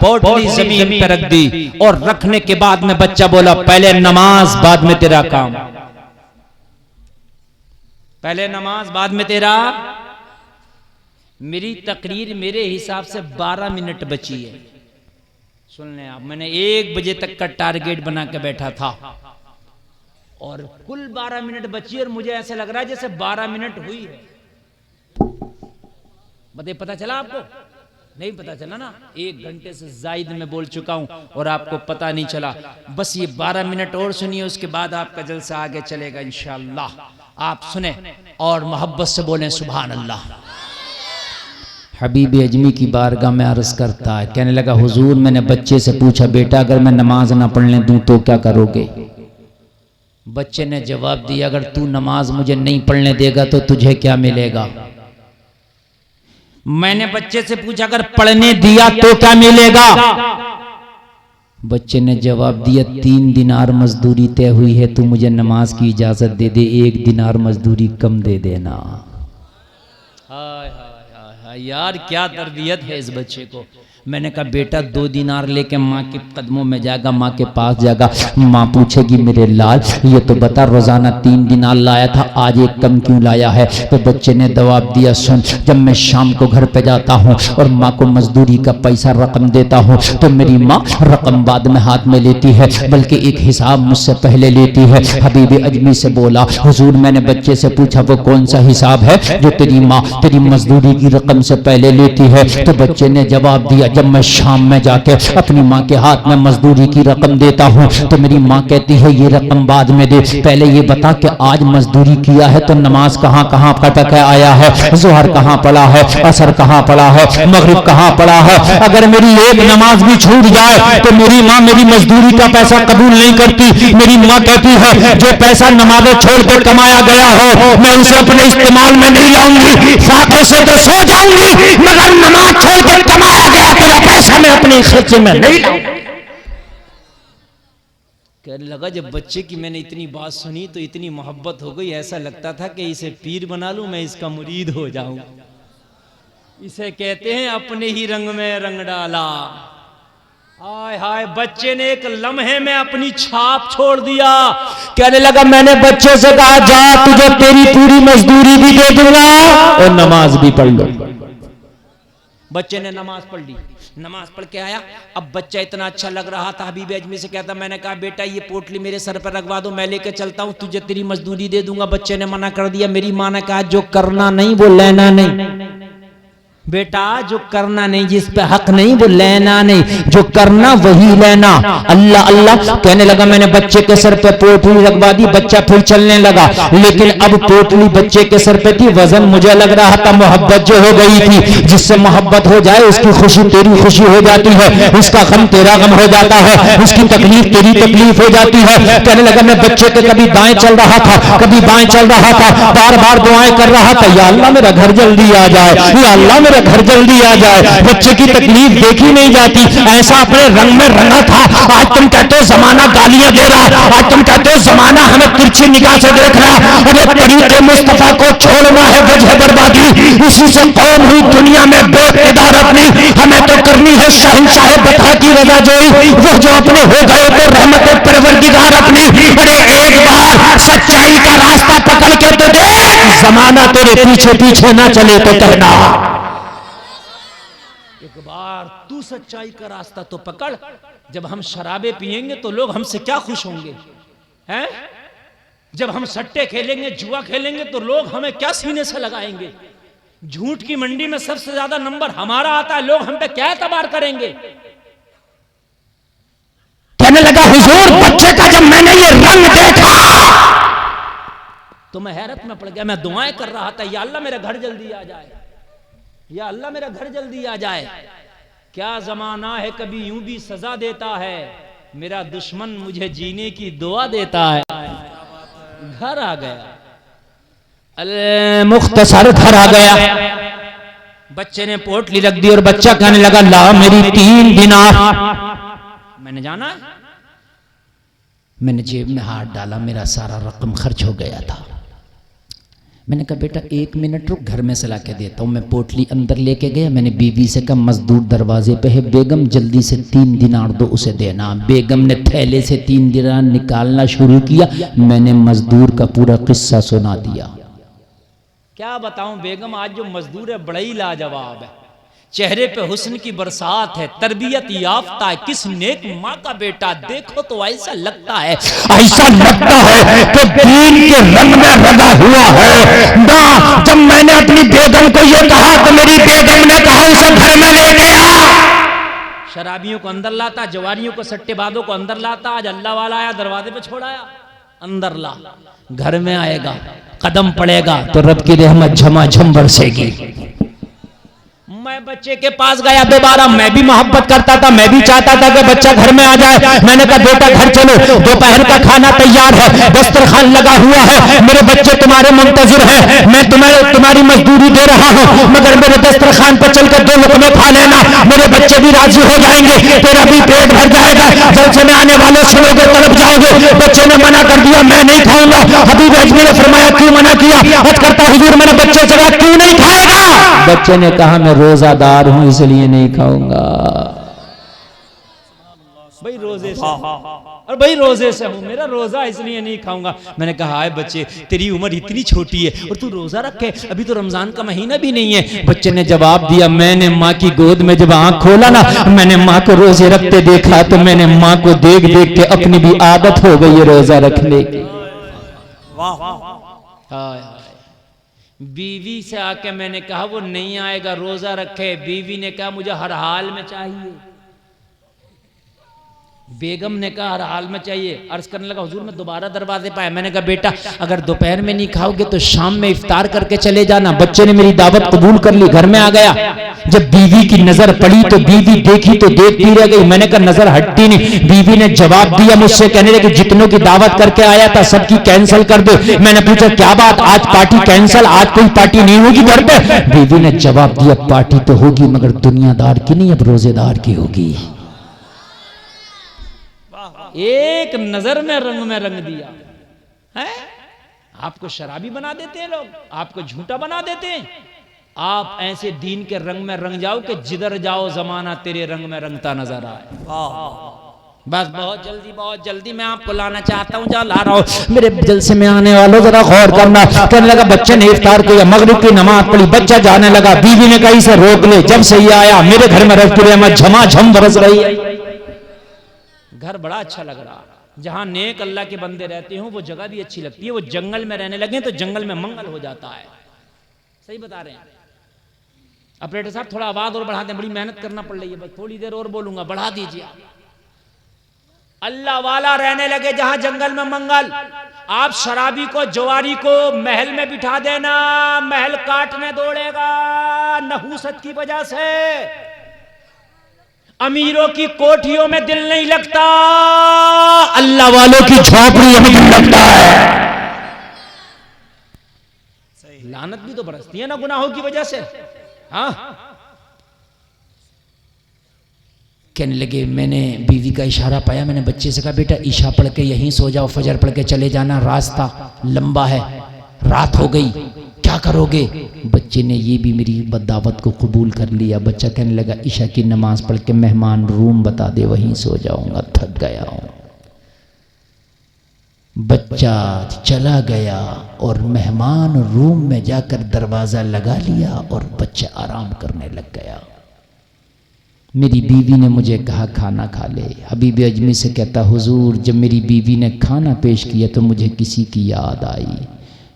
पोटली जमीन पर रख दी और रखने के बाद में बच्चा बोला पहले नमाज बाद में तेरा काम। पहले नमाज बाद में तेरा। मेरी तकरीर मेरे हिसाब से 12 मिनट बची है। सुन लें आप, मैंने 1 बजे तक का टारगेट बना के बैठा था और कुल 12 मिनट बची और मुझे ऐसा लग रहा है जैसे 12 मिनट हुई है। बताइए, पता चला आपको? नहीं पता चला ना। 1 घंटे से जायद में बोल चुका हूं और आपको पता नहीं चला। बस ये 12 मिनट और सुनिए, उसके बाद आपका जलसा आगे चलेगा इंशाअल्लाह। आप सुने और मोहब्बत से बोलें सुभान अल्लाह। हबीब अजमी की बारगाह में अर्ज करता है, कहने लगा हुजूर मैंने बच्चे से पूछा बेटा अगर मैं नमाज ना पढ़ने दूं तो क्या करोगे? बच्चे ने जवाब दिया अगर तू नमाज मुझे नहीं पढ़ने देगा तो तुझे क्या मिलेगा? मैंने बच्चे से पूछा अगर पढ़ने दिया तो क्या मिलेगा? बच्चे ने जवाब दिया 3 दिनार मजदूरी तय हुई है, तू मुझे नमाज की इजाजत दे दे, 1 दिनार मजदूरी कम दे देना। हाय हाय हाय यार, क्या तरबियत है इस बच्चे को। मैंने कहा बेटा 2 दिनार लेके माँ के कदमों में जाएगा, माँ के पास जाएगा, माँ पूछेगी मेरे लाल ये तो बता रोजाना 3 दिनार लाया था, आज 1 कम क्यों लाया है? तो बच्चे ने जवाब दिया सुन, जब मैं शाम को घर पे जाता हूँ और माँ को मजदूरी का पैसा रकम देता हूँ तो मेरी माँ रकम बाद में हाथ में लेती है, बल्कि एक हिसाब मुझसे पहले लेती है। हबीब अजमी से बोला हुजूर मैंने बच्चे से पूछा वो कौन सा हिसाब है जो तेरी माँ तेरी मजदूरी की रकम से पहले लेती है? तो बच्चे ने जवाब दिया जब मैं शाम में जाके अपनी माँ के हाथ में मजदूरी की रकम देता हूँ तो मेरी माँ कहती है ये रकम बाद में दे, पहले ये बता कि आज मजदूरी किया है तो नमाज कहाँ कहाँ पढ़ के आया है, जोहर कहाँ पढ़ा है, असर कहाँ पढ़ा है, मगरिब कहाँ पढ़ा है? अगर मेरी एक नमाज भी छूट जाए तो मेरी माँ मेरी मजदूरी का पैसा कबूल नहीं करती। मेरी माँ कहती है जो पैसा नमाज़ें छोड़ के कमाया गया हो मैं उसे अपने इस्तेमाल में नहीं लाऊंगी, फाके से तो सो जाऊंगी मगर नमाज छोड़ के कमाया गया तेरा पैसा मैं अपने खर्चे में नहीं लाऊंगी। कहने लगा जब बच्चे की मैंने इतनी बात सुनी तो इतनी मोहब्बत हो गई, ऐसा लगता था कि इसे पीर बना लूं, मैं इसका मुरीद हो जाऊं। इसे कहते हैं अपने ही रंग में रंग डाला। हाय हाय, बच्चे ने एक लम्हे में अपनी छाप छोड़ दिया। कहने लगा मैंने बच्चे से कहा जा तुझे तेरी पूरी मजदूरी भी दे दूंगा और नमाज भी पढ़ लो। बच्चे ने नमाज पढ़ ली, नमाज पढ़ के आया। अब बच्चा इतना अच्छा लग रहा था, हबीब अजमी से कहता मैंने कहा बेटा ये पोटली मेरे सर पर रखवा दो, मैं लेके चलता हूँ, तुझे तेरी मजदूरी दे दूंगा। बच्चे ने मना कर दिया। मेरी माँ ने कहा जो करना नहीं वो लेना नहीं। बेटा जो करना नहीं, जिस पे हक नहीं वो लेना नहीं, जो करना वही लेना। अल्लाह अल्लाह कहने लगा, मैंने बच्चे के सर पे पोटली लगवा दी, बच्चा फिर चलने लगा। लेकिन अब पोटली बच्चे के सर पे थी, वजन मुझे लग रहा था। मोहब्बत जो हो गई थी, जिससे मोहब्बत हो जाए उसकी खुशी तेरी खुशी हो जाती है, उसका गम तेरा गम हो जाता है, उसकी तकलीफ तेरी तकलीफ हो जाती है। कहने लगा, मैं बच्चे के कभी दाएं चल रहा था, कभी बाएं चल रहा था, बार बार दुआएं कर रहा था, या अल्लाह मेरा घर जल्दी आ जाए, या अल्लाह मेरा घर जल्दी आ जाए। बच्चे की तकलीफ देखी नहीं जाती, ऐसा अपने रंग में रंगा था। आज तुम कहते हो जमाना गालियां दे रहा, आज तुम कहते हो जमाना हमें तिरछी निगाह से देख रहा। अरे तरीके मुस्तफा को छोड़ना है वजह बर्बादी, इसी से कौम हुई दुनिया में बेइदार अपनी। हमें तो करनी है शहंशाह बता की रजा जोई, वो जो अपने हो गए तो रहमत परवरदिगार अपनी। अरे एक बार सच्चाई का रास्ता पकड़ के तो देख, जमाना तेरे पीछे पीछे ना चले तो कहना। एक बार तू सच्चाई का रास्ता तो पकड़। जब हम शराबे पिएंगे तो लोग हमसे क्या खुश होंगे, हैं? जब हम सट्टे खेलेंगे, जुआ खेलेंगे तो लोग हमें क्या सीने से लगाएंगे। झूठ की मंडी में सबसे ज्यादा नंबर हमारा आता है, लोग हम पे क्या एतबार करेंगे। कहने लगा, हुजूर बच्चे का जब मैंने ये रंग देखा तो मैं हैरत में पड़ गया। मैं दुआएं कर रहा था, या अल्लाह मेरा घर जल्दी आ जाए, या अल्लाह मेरा घर जल्दी आ जाए। क्या जमाना है, कभी यूं भी सजा देता है, मेरा दुश्मन मुझे जीने की दुआ देता है। घर आ गया, मुख्तसर घर आ गया। बच्चे ने पोटली रख दी और बच्चा कहने लगा, ला मेरी 3 दिनार। मैंने जाना, मैंने जेब में हाथ डाला, मेरा सारा रकम खर्च हो गया था। मैंने कहा, बेटा 1 मिनट रुक, घर में से ला के देता हूँ। मैं पोटली अंदर लेके गया। मैंने बीवी से कहा, मजदूर दरवाजे पे है, बेगम जल्दी से 3 दिनार दो, उसे देना। बेगम ने थैले से 3 दिनार निकालना शुरू किया। मैंने मजदूर का पूरा किस्सा सुना दिया। क्या बताऊं बेगम, आज जो मजदूर है बड़ा ही लाजवाब है। चेहरे पे हुस्न की बरसात है, तरबियत याफ्ता है, किस नेक माँ का बेटा। देखो तो ऐसा लगता है, ऐसा लगता है कि दीन के रंग में रंगा हुआ है ना। जब मैंने अपनी बेगम को ये कहा तो मेरी बेगम ने कहा, उसे घर में ले गया। शराबियों को अंदर लाता, जवारियों को, सट्टेबाजों को अंदर लाता। आज अल्लाह वाला आया, दरवाजे पे छोड़ाया, अंदर ला। घर में आएगा, कदम पड़ेगा तो रब की रहमत झमाझम बरसेगी। मैं बच्चे के पास गया दोबारा, मैं भी मोहब्बत करता था, मैं भी चाहता था कि बच्चा घर में आ जाए। मैंने कहा, बेटा घर चलो, दोपहर का खाना तैयार है, दस्तरखान लगा हुआ है, मेरे बच्चे तुम्हारे मुंतजिर हैं, मैं तुम्हारी मजदूरी दे रहा हूँ, मगर मेरे दस्तरखान पर चलकर 2 लुक़मे खा लेना, मेरे बच्चे भी राजी हो जाएंगे, तेरा भी पेट भर जाएगा। जलसे में आने वाले सुनोगे, तड़प जाओगे। बच्चे ने मना कर दिया, मैं नहीं खाऊंगा। हबीब अजमी ने फरमाया, क्यों मना किया? अर्ज करता, हुजूर मैंने बच्चे से कहा, क्यों नहीं खाएगा? बच्चे ने कहा, मैं रोजादार हूं इसलिए नहीं खाऊंगा। भाई रोजे से, और भाई रोजे से हूं, मेरा रोजा इसलिए नहीं खाऊंगा। मैंने कहा, हाय बच्चे, तेरी उम्र इतनी छोटी है और तू रोजा रखे, अभी तो रमजान का महीना भी नहीं है। बच्चे ने जवाब दिया, मैंने माँ की गोद में जब आंख खोला ना, मैंने माँ को रोजे रखते देखा तो मैंने माँ को देख देख के अपनी भी आदत हो गई है रोजा रखने की। बीवी से आके मैंने कहा, वो नहीं आएगा, रोजा रखे। बीवी ने कहा, मुझे हर हाल में चाहिए। बेगम ने कहा, हर हाल में चाहिए। अर्ज करने लगा, हुजूर मैं दोबारा दरवाजे पे आया। मैंने कहा, बेटा अगर दोपहर में नहीं खाओगे तो शाम में इफ्तार करके चले जाना। बच्चे ने मेरी दावत कबूल कर ली, घर में आ गया। जब बीवी की नजर पड़ी तो बीवी देखी तो देखती रह गई। मैंने कहा, नजर हटती नहीं। बीवी ने जवाब दिया मुझसे, कहने लगी, जितनों की दावत करके आया था सबकी कैंसिल कर दो। मैंने पूछा, क्या बात, आज पार्टी कैंसिल, आज कोई पार्टी नहीं होगी घर पे? बीवी ने जवाब दिया, पार्टी तो होगी मगर दुनियादार की नहीं, अब रोजेदार की होगी। एक नजर में रंग दिया है। आपको शराबी बना देते हैं लोग, आपको झूठा बना देते हैं। आप ऐसे दीन के रंग में रंग जाओ कि जिधर जाओ जमाना तेरे रंग में रंगता नजर आए। बस बहुत जल्दी मैं आपको लाना चाहता हूँ, जहाँ ला रहा हूँ। मेरे जलसे में आने वालों जरा गौर करना। कहने लगा, बच्चे ने इफ्तार किया, मगरिब की नमाज पढ़ी, बच्चा जाने लगा। बीवी ने कहा, इसे रोक ले। जब से ये आया मेरे घर में रब की रहमत झमाझम बरस रही है। घर बड़ा अच्छा लग रहा। जहां नेक अल्लाह के बंदे रहते हो वो जगह भी अच्छी लगती है। वो जंगल में रहने लगे तो जंगल में मंगल हो जाता है। सही बता रहे हैं। ऑपरेटर साहब थोड़ा आवाज और बढ़ा दें, बड़ी मेहनत करना पड़ रही है, बस थोड़ी देर और बोलूंगा, बढ़ा दीजिए। अल्लाह वाला रहने लगे जहां जंगल में मंगल। आप शराबी को, जवारी को महल में बिठा देना, महल काटने दौड़ेगा नहूसत की वजह से। अमीरों की कोठियों में दिल नहीं लगता, अल्लाह वालों की झोपड़ियों में दिल लगता है। लानत भी तो बरसती है ना गुनाहों की वजह से। हाँ, कहने लगे, मैंने बीवी का इशारा पाया, मैंने बच्चे से कहा बेटा ईशा पढ़ के यहीं सो जाओ, फजर पढ़ के चले जाना, रास्ता लंबा है, रात हो गई, क्या करोगे? बच्चे ने ये भी मेरी बदावत को कबूल कर लिया। बच्चा कहने लगा ईशा की नमाज पढ़ के मेहमान रूम बता दे, वहीं सो जाऊंगा, थक गया हूं। बच्चा चला गया और मेहमान रूम में जाकर दरवाजा लगा लिया और बच्चा आराम करने लग गया। मेरी बीवी ने मुझे कहा खाना खा ले। हबीब अजमी से कहता हुजूर जब मेरी बीवी ने खाना पेश किया तो मुझे किसी की याद आई।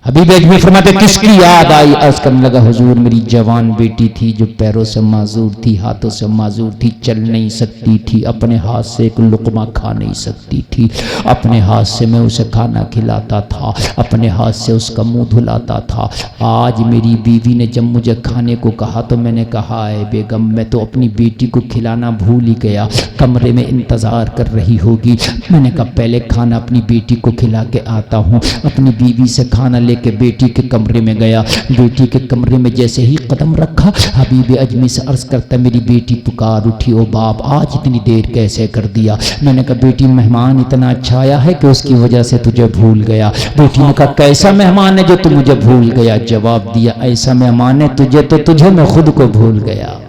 हबीब अजमी फरमाते किसकी याद आई? अर्ज करने लगा हुजूर मेरी जवान बेटी थी जो पैरों से माजूर थी, हाथों से माजूर थी, चल नहीं सकती थी, अपने हाथ से एक लुकमा खा नहीं सकती थी, अपने हाथ से मैं उसे खाना खिलाता था, अपने हाथ से उसका मुंह धुलाता था। आज मेरी बीवी ने जब मुझे खाने को कहा तो मैंने कहा है बेगम मैं तो अपनी बेटी को खिलाना भूल ही गया, कमरे में इंतज़ार कर रही होगी। मैंने कहा पहले खाना अपनी बेटी को खिला के आता हूँ। अपनी बीवी से खाना लेके बेटी के कमरे में गया। बेटी के कमरे में जैसे ही कदम रखा हबीब अजमी से अर्ज करता मेरी बेटी पुकार उठी, ओ बाप आज इतनी देर कैसे कर दिया? मैंने कहा बेटी मेहमान इतना अच्छा आया है कि उसकी वजह से तुझे भूल गया। बेटी ने कहा कैसा मेहमान है जो तू मुझे भूल गया? जवाब दिया ऐसा मेहमान है तुझे तो तुझे मैं खुद को भूल गया,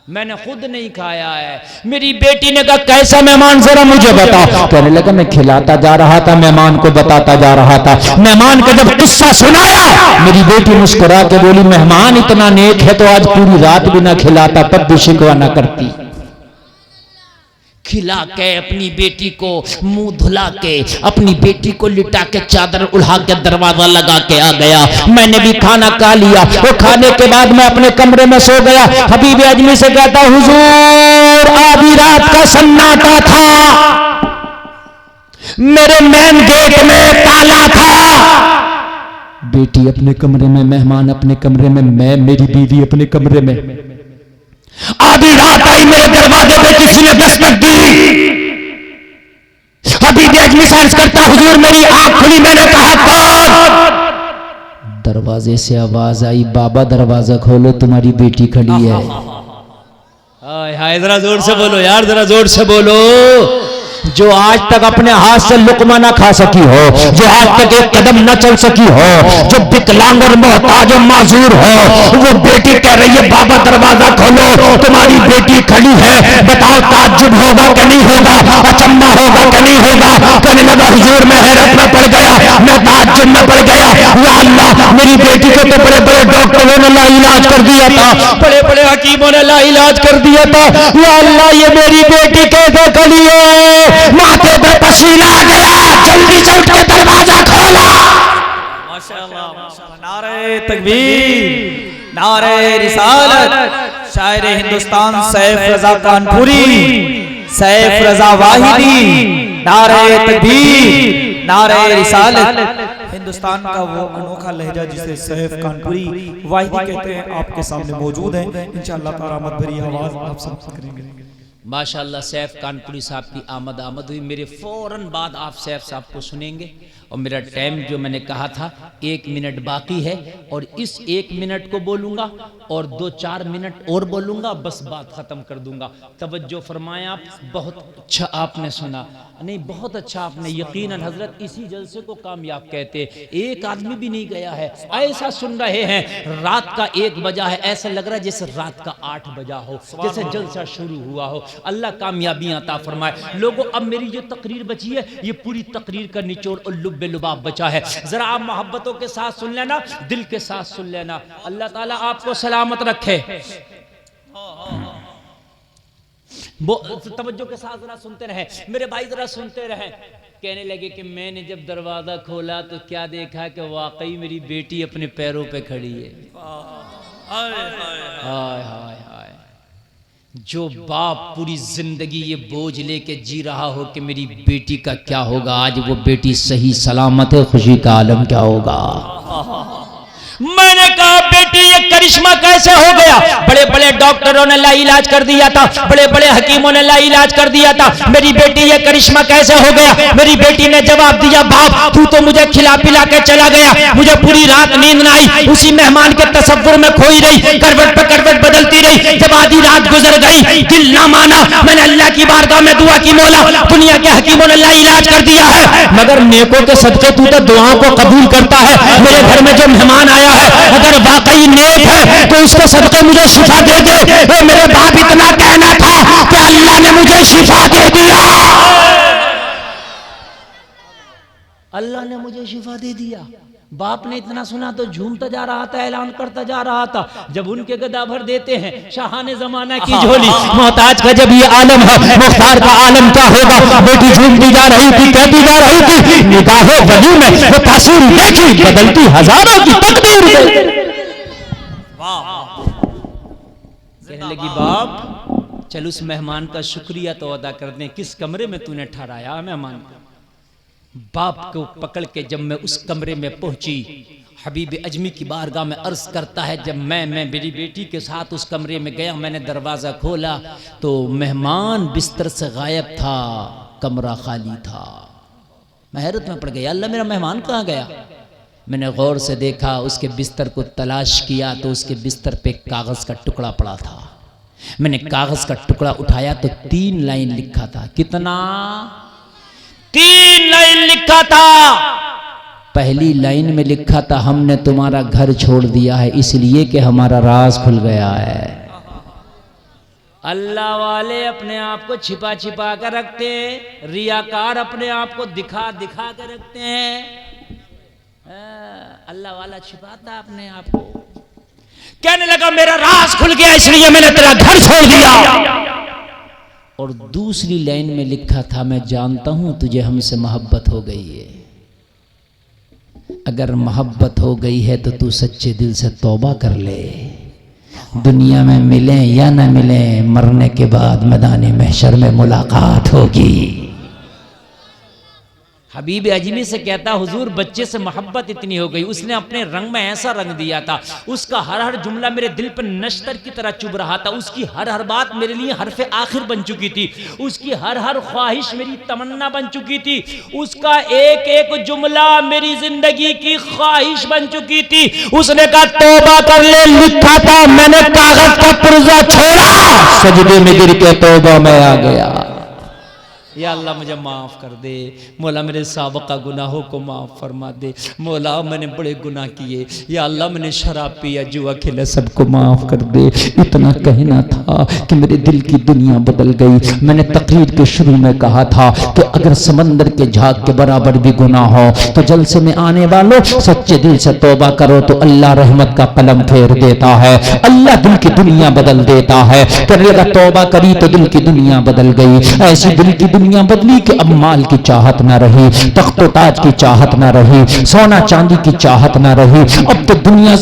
मैंने खुद नहीं खाया है। मेरी बेटी ने कहा कैसा मेहमान जरा मुझे बता। कहने लगा मैं खिलाता जा रहा था, मेहमान को बताता जा रहा था। मेहमान का जब किस्सा सुनाया मेरी बेटी मुस्कुरा के बोली मेहमान इतना नेक है तो आज पूरी रात भी ना खिलाता, तब भी शिकवा ना करती। खिला के अपनी बेटी को मुंह धुला के अपनी बेटी को लिटा के चादर उड़ा के दरवाजा लगा के आ गया। मैंने भी खाना खा लिया। वो खाने के बाद मैं अपने कमरे में सो गया। हबीब अजमी से कहता हुजूर आधी रात का सन्नाटा था, मेरे मेन गेट में ताला था। बेटी अपने कमरे में, मेहमान अपने कमरे में, मैं मेरी बीवी अपने कमरे में। आधी रात आई मेरे दरवाजे पे किसी ने दस्तक दी। हबीब अजमी से अर्ज करता हुजूर मेरी आंख खुली, मैंने कहा कौन? दरवाजे से आवाज आई बाबा दरवाजा खोलो तुम्हारी बेटी खड़ी है। हाय हाय जरा जोर से बोलो यार, जरा जोर से बोलो। जो आज तक अपने हाथ से लुकमा ना खा सकी हो, जो आज तक एक कदम न चल सकी हो, जो विकलांग और मोहताज और माजूर हो, वो बेटी कह रही है बाबा दरवाजा खोलो तुम्हारी बेटी खड़ी है। बताओ ताज्जुब होगा कि नहीं होगा, अचंभा होगा कि नहीं होगा? कहने लगा हुजूर मैं हैरत में पड़ गया, मैं ताज्जुब में पड़ गया। या अल्लाह मेरी बेटी को तो बड़े बड़े डॉक्टरों ने लाइलाज कर दिया था, बड़े बड़े हकीमों ने लाइलाज कर दिया था। या अल्लाह ये मेरी बेटी कैसे खड़ी है? माथे पे पसीना आ गया, जल्दी से उठ के दरवाजा खोला। माशाअल्लाह माशाअल्लाह। नारे तकबीर, नारे रिसालत। शायर हिंदुस्तान सैफ रजा कानपुरी, सैफ रजा वाहिदी, नारे तकबीर, नारे रिसालत। हिंदुस्तान का वो अनोखा लहजा जिसे सैफ कानपुरी वाहिदी कहते हैं आपके सामने मौजूद है। इंशाअल्लाह करामत भरी आवाज आप सब करेंगे। माशाअल्लाह सैफ कानपुरी साहब की आमद हुई। मेरे फौरन बाद आप सैफ साहब को सुनेंगे और मेरा टाइम जो मैंने कहा था 1 मिनट बाकी है और इस 1 मिनट को बोलूंगा और 2-4 मिनट और बोलूंगा, बस बात खत्म कर दूंगा। तवज्जो फरमाएं आप। बहुत अच्छा आपने सुना, नहीं बहुत अच्छा आपने, यकीनन हजरत इसी जलसे को कामयाब कहते। एक आदमी भी नहीं गया है, ऐसा सुन रहे हैं। रात का 1 बजा है, ऐसा लग रहा है जैसे रात का 8 बजा हो, जैसे जलसा शुरू हुआ हो। अल्लाह कामयाबी अता फरमाए। लोगों अब मेरी जो तकरीर बची है ये पूरी तकरीर का निचोड़ और लुब्बे लुबाब बचा है। जरा आप मोहब्बतों के साथ सुन लेना, दिल के साथ सुन लेना। अल्लाह ताला आपको सलामत रखे। तवज्जो के साथ जरा सुनते रहे मेरे भाई, जरा सुनते रहे। कहने लगे कि मैंने जब दरवाजा खोला तो क्या देखा कि वाकई मेरी बेटी अपने पैरों पे खड़ी है। हाय हाय हाय हाय हाय। जो बाप पूरी जिंदगी ये बोझ लेके जी रहा हो कि मेरी बेटी का क्या होगा, आज वो बेटी सही सलामत है, खुशी का आलम क्या होगा। मैंने कहा बेटी ये करिश्मा कैसे हो गया। बड़े बड़े डॉक्टरों ने लाइलाज कर दिया था, बड़े बड़े हकीमों ने लाइलाज कर दिया था, मेरी बेटी ये करिश्मा कैसे हो गया। मेरी बेटी ने जवाब दिया, बाप तू तो मुझे खिला पिला के चला गया, मुझे पूरी रात नींद ना आई, उसी मेहमान के तसव्वुर में खोई रही, करवट पे करवट बदलती रही। जब आधी रात गुजर गई, दिल ना माना, मैंने अल्लाह की बारगाह में दुआ की, मौला दुनिया के हकीमों ने लाइलाज कर दिया है, मगर नेकों के सदके तू तो दुआओं को कबूल करता है। मेरे घर में जो मेहमान आया है अगर वाकई नेक है तो उसके सदके मुझे शिफा दे दे। वो मेरे बाप इतना कहना था कि अल्लाह ने मुझे शिफा दे दिया, अल्लाह ने मुझे शिफा दे दिया। बाप ने इतना सुना तो झूमता जा रहा था, ऐलान करता जा रहा था। जब उनके गदा भर देते हैं शाहाने जमाना की झोली, मोहताज का जब ये आलम है, मुख्तार का आलम क्या होगा। बेटी झूमती जा रही थी, कहती जा रही थी, निगाहे वली में वो तासीर देखी, बदलती हजारों की तकदीर। कहने लगी, बाप चल उस मेहमान का शुक्रिया तो अदा कर दें, किस कमरे में तूने ठहराया मेहमान को। बाप को पकड़ के जब मैं उस कमरे में पहुंची, हबीब अजमी की बारगाह में अर्ज करता है, जब मैं मेरी बेटी के साथ उस कमरे में गया, मैंने दरवाज़ा खोला तो मेहमान बिस्तर से गायब था, कमरा खाली था। मैं हैरत में पड़ गया, अल्लाह मेरा मेहमान कहाँ गया। मैंने गौर से देखा, उसके बिस्तर को तलाश किया तो उसके बिस्तर पे कागज़ का टुकड़ा पड़ा था। मैंने कागज़ का टुकड़ा उठाया तो 3 लाइन लिखा था। कितना? 3 लाइन लिखा था। पहली लाइन में लिखा था, हमने तुम्हारा घर छोड़ दिया है इसलिए कि हमारा राज खुल गया है। अल्लाह वाले अपने आप को छिपा छिपा कर रखते हैं, रियाकार अपने आप को दिखा दिखा कर रखते हैं। अल्लाह वाला छिपाता अपने आप को। कहने लगा, मेरा राज खुल गया इसलिए मैंने तेरा घर छोड़ दिया। और दूसरी लाइन में लिखा था, मैं जानता हूं तुझे हमसे मोहब्बत हो गई है, अगर मोहब्बत हो गई है तो तू सच्चे दिल से तौबा कर ले। दुनिया में मिले या ना मिले, मरने के बाद मैदान महशर में मुलाकात होगी। हबीब अजमी से कहता, हुजूर बच्चे से मोहब्बत इतनी हो गई, उसने अपने रंग में ऐसा रंग दिया था, उसका हर हर जुमला मेरे दिल पर नश्तर की तरह चुभ रहा था, उसकी हर हर बात मेरे लिए हरफ़े आखिर बन चुकी थी, उसकी हर हर ख्वाहिश मेरी तमन्ना बन चुकी थी, उसका एक एक जुमला मेरी जिंदगी की ख्वाहिश बन चुकी थी। उसने कहा, तौबा कर ले, लिखा था, मैंने कागज का पुर्जा छोड़ा, सजदे में गिर के तौबा में आ गया। या अल्लाह मुझे माफ़ कर दे, मौला मेरे साबका गुनाहों को माफ़ फरमा दे, मौला मैंने बड़े गुनाह किए, या अल्लाह मैंने शराब पिया, जुआ खेला, सबको माफ़ कर दे। इतना कहना था कि मेरे दिल की दुनिया बदल गई। मैंने तकरीर के शुरू में कहा था कि अगर समंदर के झाग के बराबर भी गुनाह हो तो जलसे में आने वालों सच्चे दिल से तौबा करो तो अल्लाह रहमत का कलम फेर देता है, अल्लाह दिल की दुनिया बदल देता है। कहने लगा, तौबा करी तो दिल की दुनिया बदल गई। ऐसी दिल की दुनिया बदली कि अब माल की चाहत ना रही, तख्तो ताज की चाहत ना रही, सोना चांदी की चाहत ना रही। अब तो दुनिया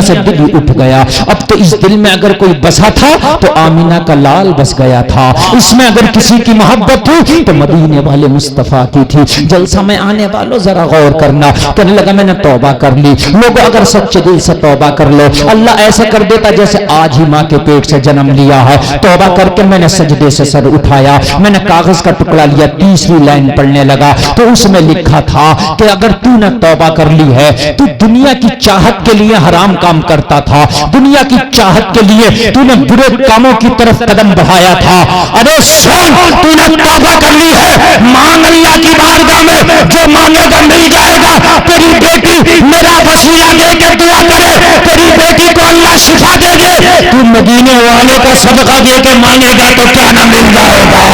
से दिल ही उठ गया। अब तो इस दिल में अगर कोई बसा था तो आमीना का लाल बस गया था। इसमें अगर किसी की मोहब्बत थी तो मदीने वाले मुस्तफा की थी। जलसा में आने वालों जरा गौर करना। कहने लगा, मैंने तौबा कर ली। लोगों अगर सच्चे दिल से तौबा कर लो, अल्लाह ऐसा कर देता जैसे आज ही माँ के पेट से जन्म लिया है। तौबा करके मैंने सजदे से सर उठाया, मैंने कागज का टुकड़ा लिया, तीसरी लाइन पढ़ने लगा तो उसमें लिखा था कि अगर तूने तौबा कर ली है, तू दुनिया की चाहत के लिए हराम काम करता था, दुनिया की चाहत के लिए तूने बुरे कामों की तरफ कदम बढ़ाया था। अरे सुन, तूने तौबा कर ली है, मांग अल्लाह की बारगाह में, जो मांगेगा मिल जाएगा। तेरी बेटी मेरा वसीला देकर दुआ करे, तेरी बेटी को अल्लाह शिफा देंगे। तू मदीने वाले का सदका देकर मांगेगा तो क्या ना मिल जाएगा।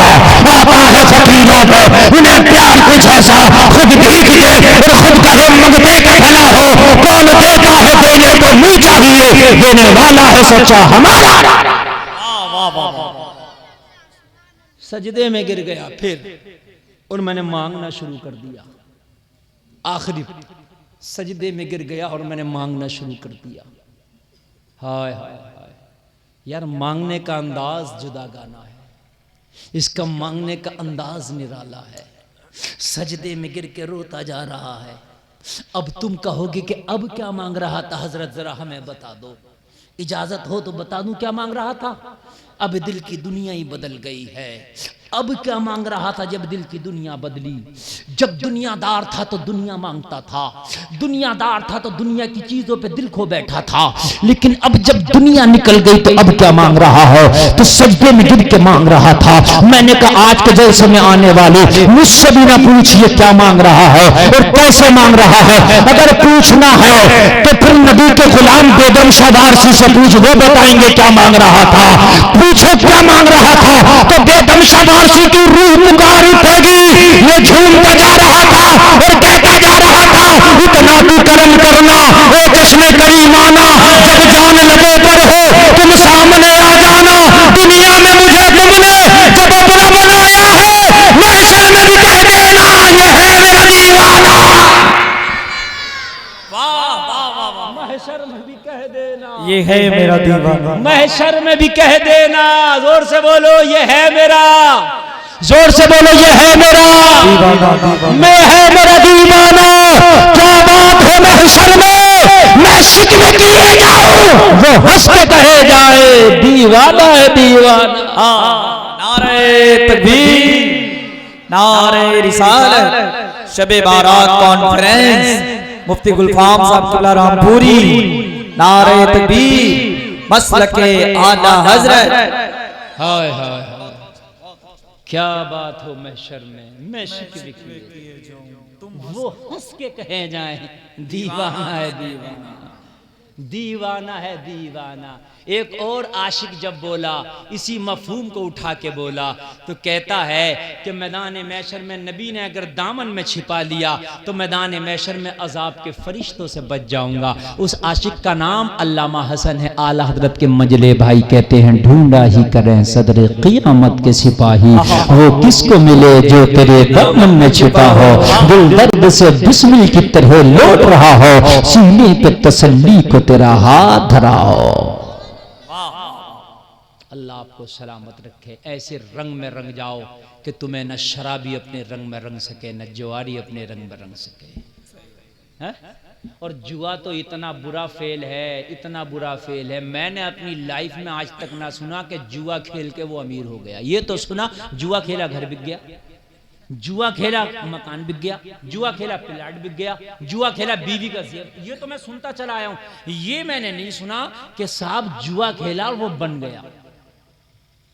फकीरों को उन्हें प्यार कुछ ऐसा, खुद भीख दे और खुद कहे मंगते का भला हो। कौन देता है देने को मुंह चाहिए, देने वाला है सच्चा हमारा। सजदे में गिर गया फिर, और मैंने मांगना शुरू कर दिया। आखिरी सजदे में गिर गया और मैंने मांगना शुरू कर दिया। हाय हाय हाय यार, मांगने का अंदाज जुदा गाना है, इसका मांगने का अंदाज निराला है। सजदे में गिर के रोता जा रहा है। अब तुम कहोगे कि अब क्या मांग रहा था हजरत, जरा हमें बता दो, इजाजत हो तो बता दूं क्या मांग रहा था। अब दिल की दुनिया ही बदल गई है। अब क्या मांग रहा था जब दिल की दुनिया बदली। जब दुनियादार था तो दुनिया मांगता था, दुनियादार था तो दुनिया की चीजों पे दिल खो बैठा था। लेकिन अब जब दुनिया निकल गई तो अब क्या मांग रहा है, तो सजदे में गिर के मांग रहा था। मैंने कहा आज के जलसे में आने वाले मुझसे भी ना पूछिए क्या मांग रहा है और कैसे मांग रहा है। अगर पूछना है तो फिर नबी के गुलाम बेगम शाबारसी से पूछ, वो बताएंगे क्या मांग रहा था। पूछो क्या मांग रहा था तो बेगम शाबारसी की रूह पुकार उठेगी। ये झूमता जा रहा था और कहता जा रहा था, इतना तू करम करना ओ चश्मे करीमाना, जब जान लगे पर हो तुम सामने आ जाना। दुनिया में मुझे तुमने जब अपना बनाया है, महशर में भी कह देना ये है मेरा दीवाना। महशर में भी कह देना ये है मेरा दीवाना। महशर में भी कह देना, जोर से बोलो ये है मेरा, जोर से बोलो ये है मेरा दीवाना, मैं है मेरा दीवाना। क्या बात है महशर में मैं शिकवे किए जाऊं, वो हंस के कहे जाए दीवाना है दीवाना। नारे तकबीर, नारे रिसालत, शबे बारात कॉन्फ्रेंस, मुफ्ती गुलफाम साहब किबला रामपुरी, नारे तकबीर, मसलके आला हजरत। हाय हाय हाय, क्या बात हो महशर में मैं शिकवे किए जाऊं, वो हंस के कहे जाए दीवाना है दीवाना, दीवाना है दीवाना। एक और आशिक जब बोला, इसी मफहूम को उठा के बोला, तो कहता है कि मैदान मैशर में नबी ने अगर दामन में छिपा लिया तो मैदान मैशर में अजाब के फरिश्तों से बच जाऊंगा। उस आशिक का नाम अल्लामा हसन है। आला हजरत के मजले भाई कहते हैं, ढूंढा ही करें सदरे क़ियामत के सिपाही, वो किसको मिले जो तेरे दामन में छिपा हो। दिल दर्द से बिस्मिल की तरह लौट रहा हो, सीने पे तसल्ली को तेरा हाथ धराओ। अल्लाह आपको सलामत रखे। ऐसे रंग में रंग जाओ कि तुम्हें न शराबी अपने रंग में रंग सके, न जुआरी अपने रंग में रंग सके। है? और जुआ तो इतना बुरा फेल है, इतना बुरा फेल है। मैंने अपनी लाइफ में आज तक ना सुना कि जुआ खेल के वो अमीर हो गया। ये तो सुना जुआ खेला घर बिक गया, जुआ खेला मकान बिक गया, जुआ खेला प्लाट बिक गया, जुआ खेला बीवी का जेब। ये तो मैं सुनता चला आया हूं। ये मैंने नहीं सुना कि साहब जुआ खेला और वो बन गया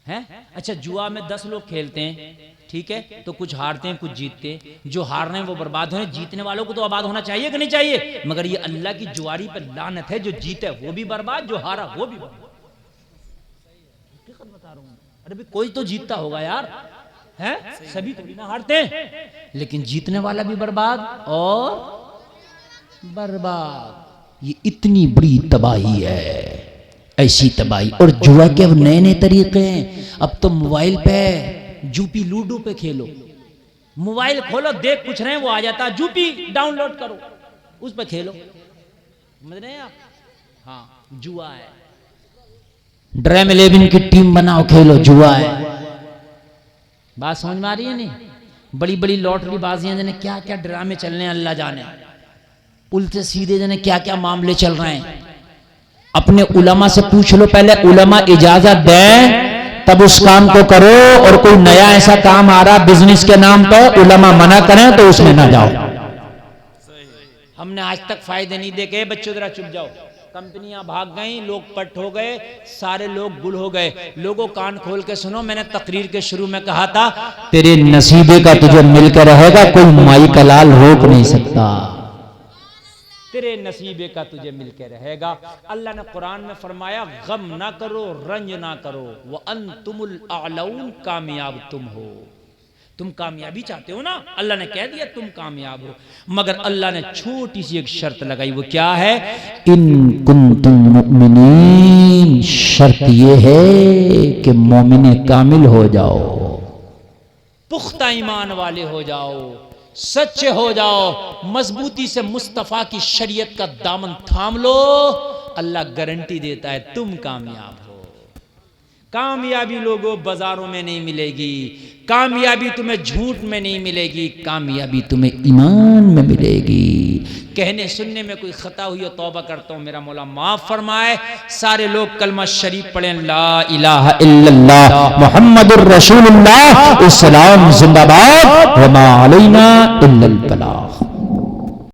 है। अच्छा, जुआ में 10 लोग खेलते हैं, ठीक है, तो कुछ हारते हैं कुछ जीतते हैं। जो हार रहे हैं वो बर्बाद हो रहे हैं, जीतने वालों को तो आबाद होना चाहिए कि नहीं चाहिए। मगर ये अल्लाह की जुआरी पर लानत है, जो जीते वो भी बर्बाद, जो हारा वो भी बर्बाद। बता रहा हूं, अरे भाई कोई तो जीतता होगा यार, है, सभी थोड़ी ना हारते हैं, लेकिन जीतने वाला भी बर्बाद और बर्बाद। ये इतनी बड़ी तबाही है, ऐसी तबाही। और जुआ के अब नए नए तरीके हैं। अब तो मोबाइल पे जूपी लूडो पे खेलो, मोबाइल खोलो, देख कुछ रहे हैं वो आ जाता, जूपी डाउनलोड करो, उस पे खेलो। समझ रहे हैं आप? हाँ, जुआ है। ड्रीम 11 की टीम बनाओ, खेलो, जुआ है। बात समझ में आ रही है नहीं? बड़ी बड़ी लॉटरी बाजियां जने क्या क्या ड्रामे चल रहे हैं, अल्लाह जाने। उल्टे सीधे जने क्या क्या मामले चल रहे हैं। अपने उलमा से पूछ लो पहले, उलमा इजाजत दें तब उस काम को करो। और कोई नया ऐसा काम आ रहा बिजनेस के नाम पर, उलमा मना करें तो उसमें ना जाओ। हमने आज तक फायदे नहीं देखे। बच्चों जरा चुप जाओ। कंपनियां भाग गई, लोग पट हो गए, सारे लोग गुल हो गए। लोगों कान खोल के सुनो, मैंने तकरीर के शुरू में कहा था, तेरे नसीबे का तुझे मिलकर रहेगा, कोई माई का लाल रोक नहीं सकता। तेरे नसीबे का तुझे मिलके रहेगा। अल्लाह ने कुरान में फरमाया, गम ना करो, रंज ना करो, व अंतुमुल आलऊन, कामयाब तुम हो। तुम कामयाबी चाहते हो ना, अल्लाह ने कह दिया तुम कामयाब हो। मगर अल्लाह ने छोटी सी एक शर्त लगाई, वो क्या है? इन कुंतुम मुमिनीन, शर्त ये है कि मोमिने कामिल हो जाओ, पुख्ता ईमान वाले हो जाओ, सच्चे हो जाओ, मजबूती से मुस्तफा की शरीयत का दामन थाम लो, अल्लाह गारंटी देता है तुम कामयाब हो। कामयाबी लोगों बाजारों में नहीं मिलेगी, कामयाबी तुम्हें झूठ में नहीं मिलेगी, कामयाबी तुम्हें ईमान में मिलेगी। कहने सुनने में कोई खता हुई हो तौबा करता हूं, मेरा मौला माफ फरमाए। सारे लोग कलमा शरीफ पढ़ें, ला इलाहा इल्लल्लाह मुहम्मदुर रसूलुल्लाह, इस्लाम जिंदाबाद, व मा अलैना इल्लल बलाग।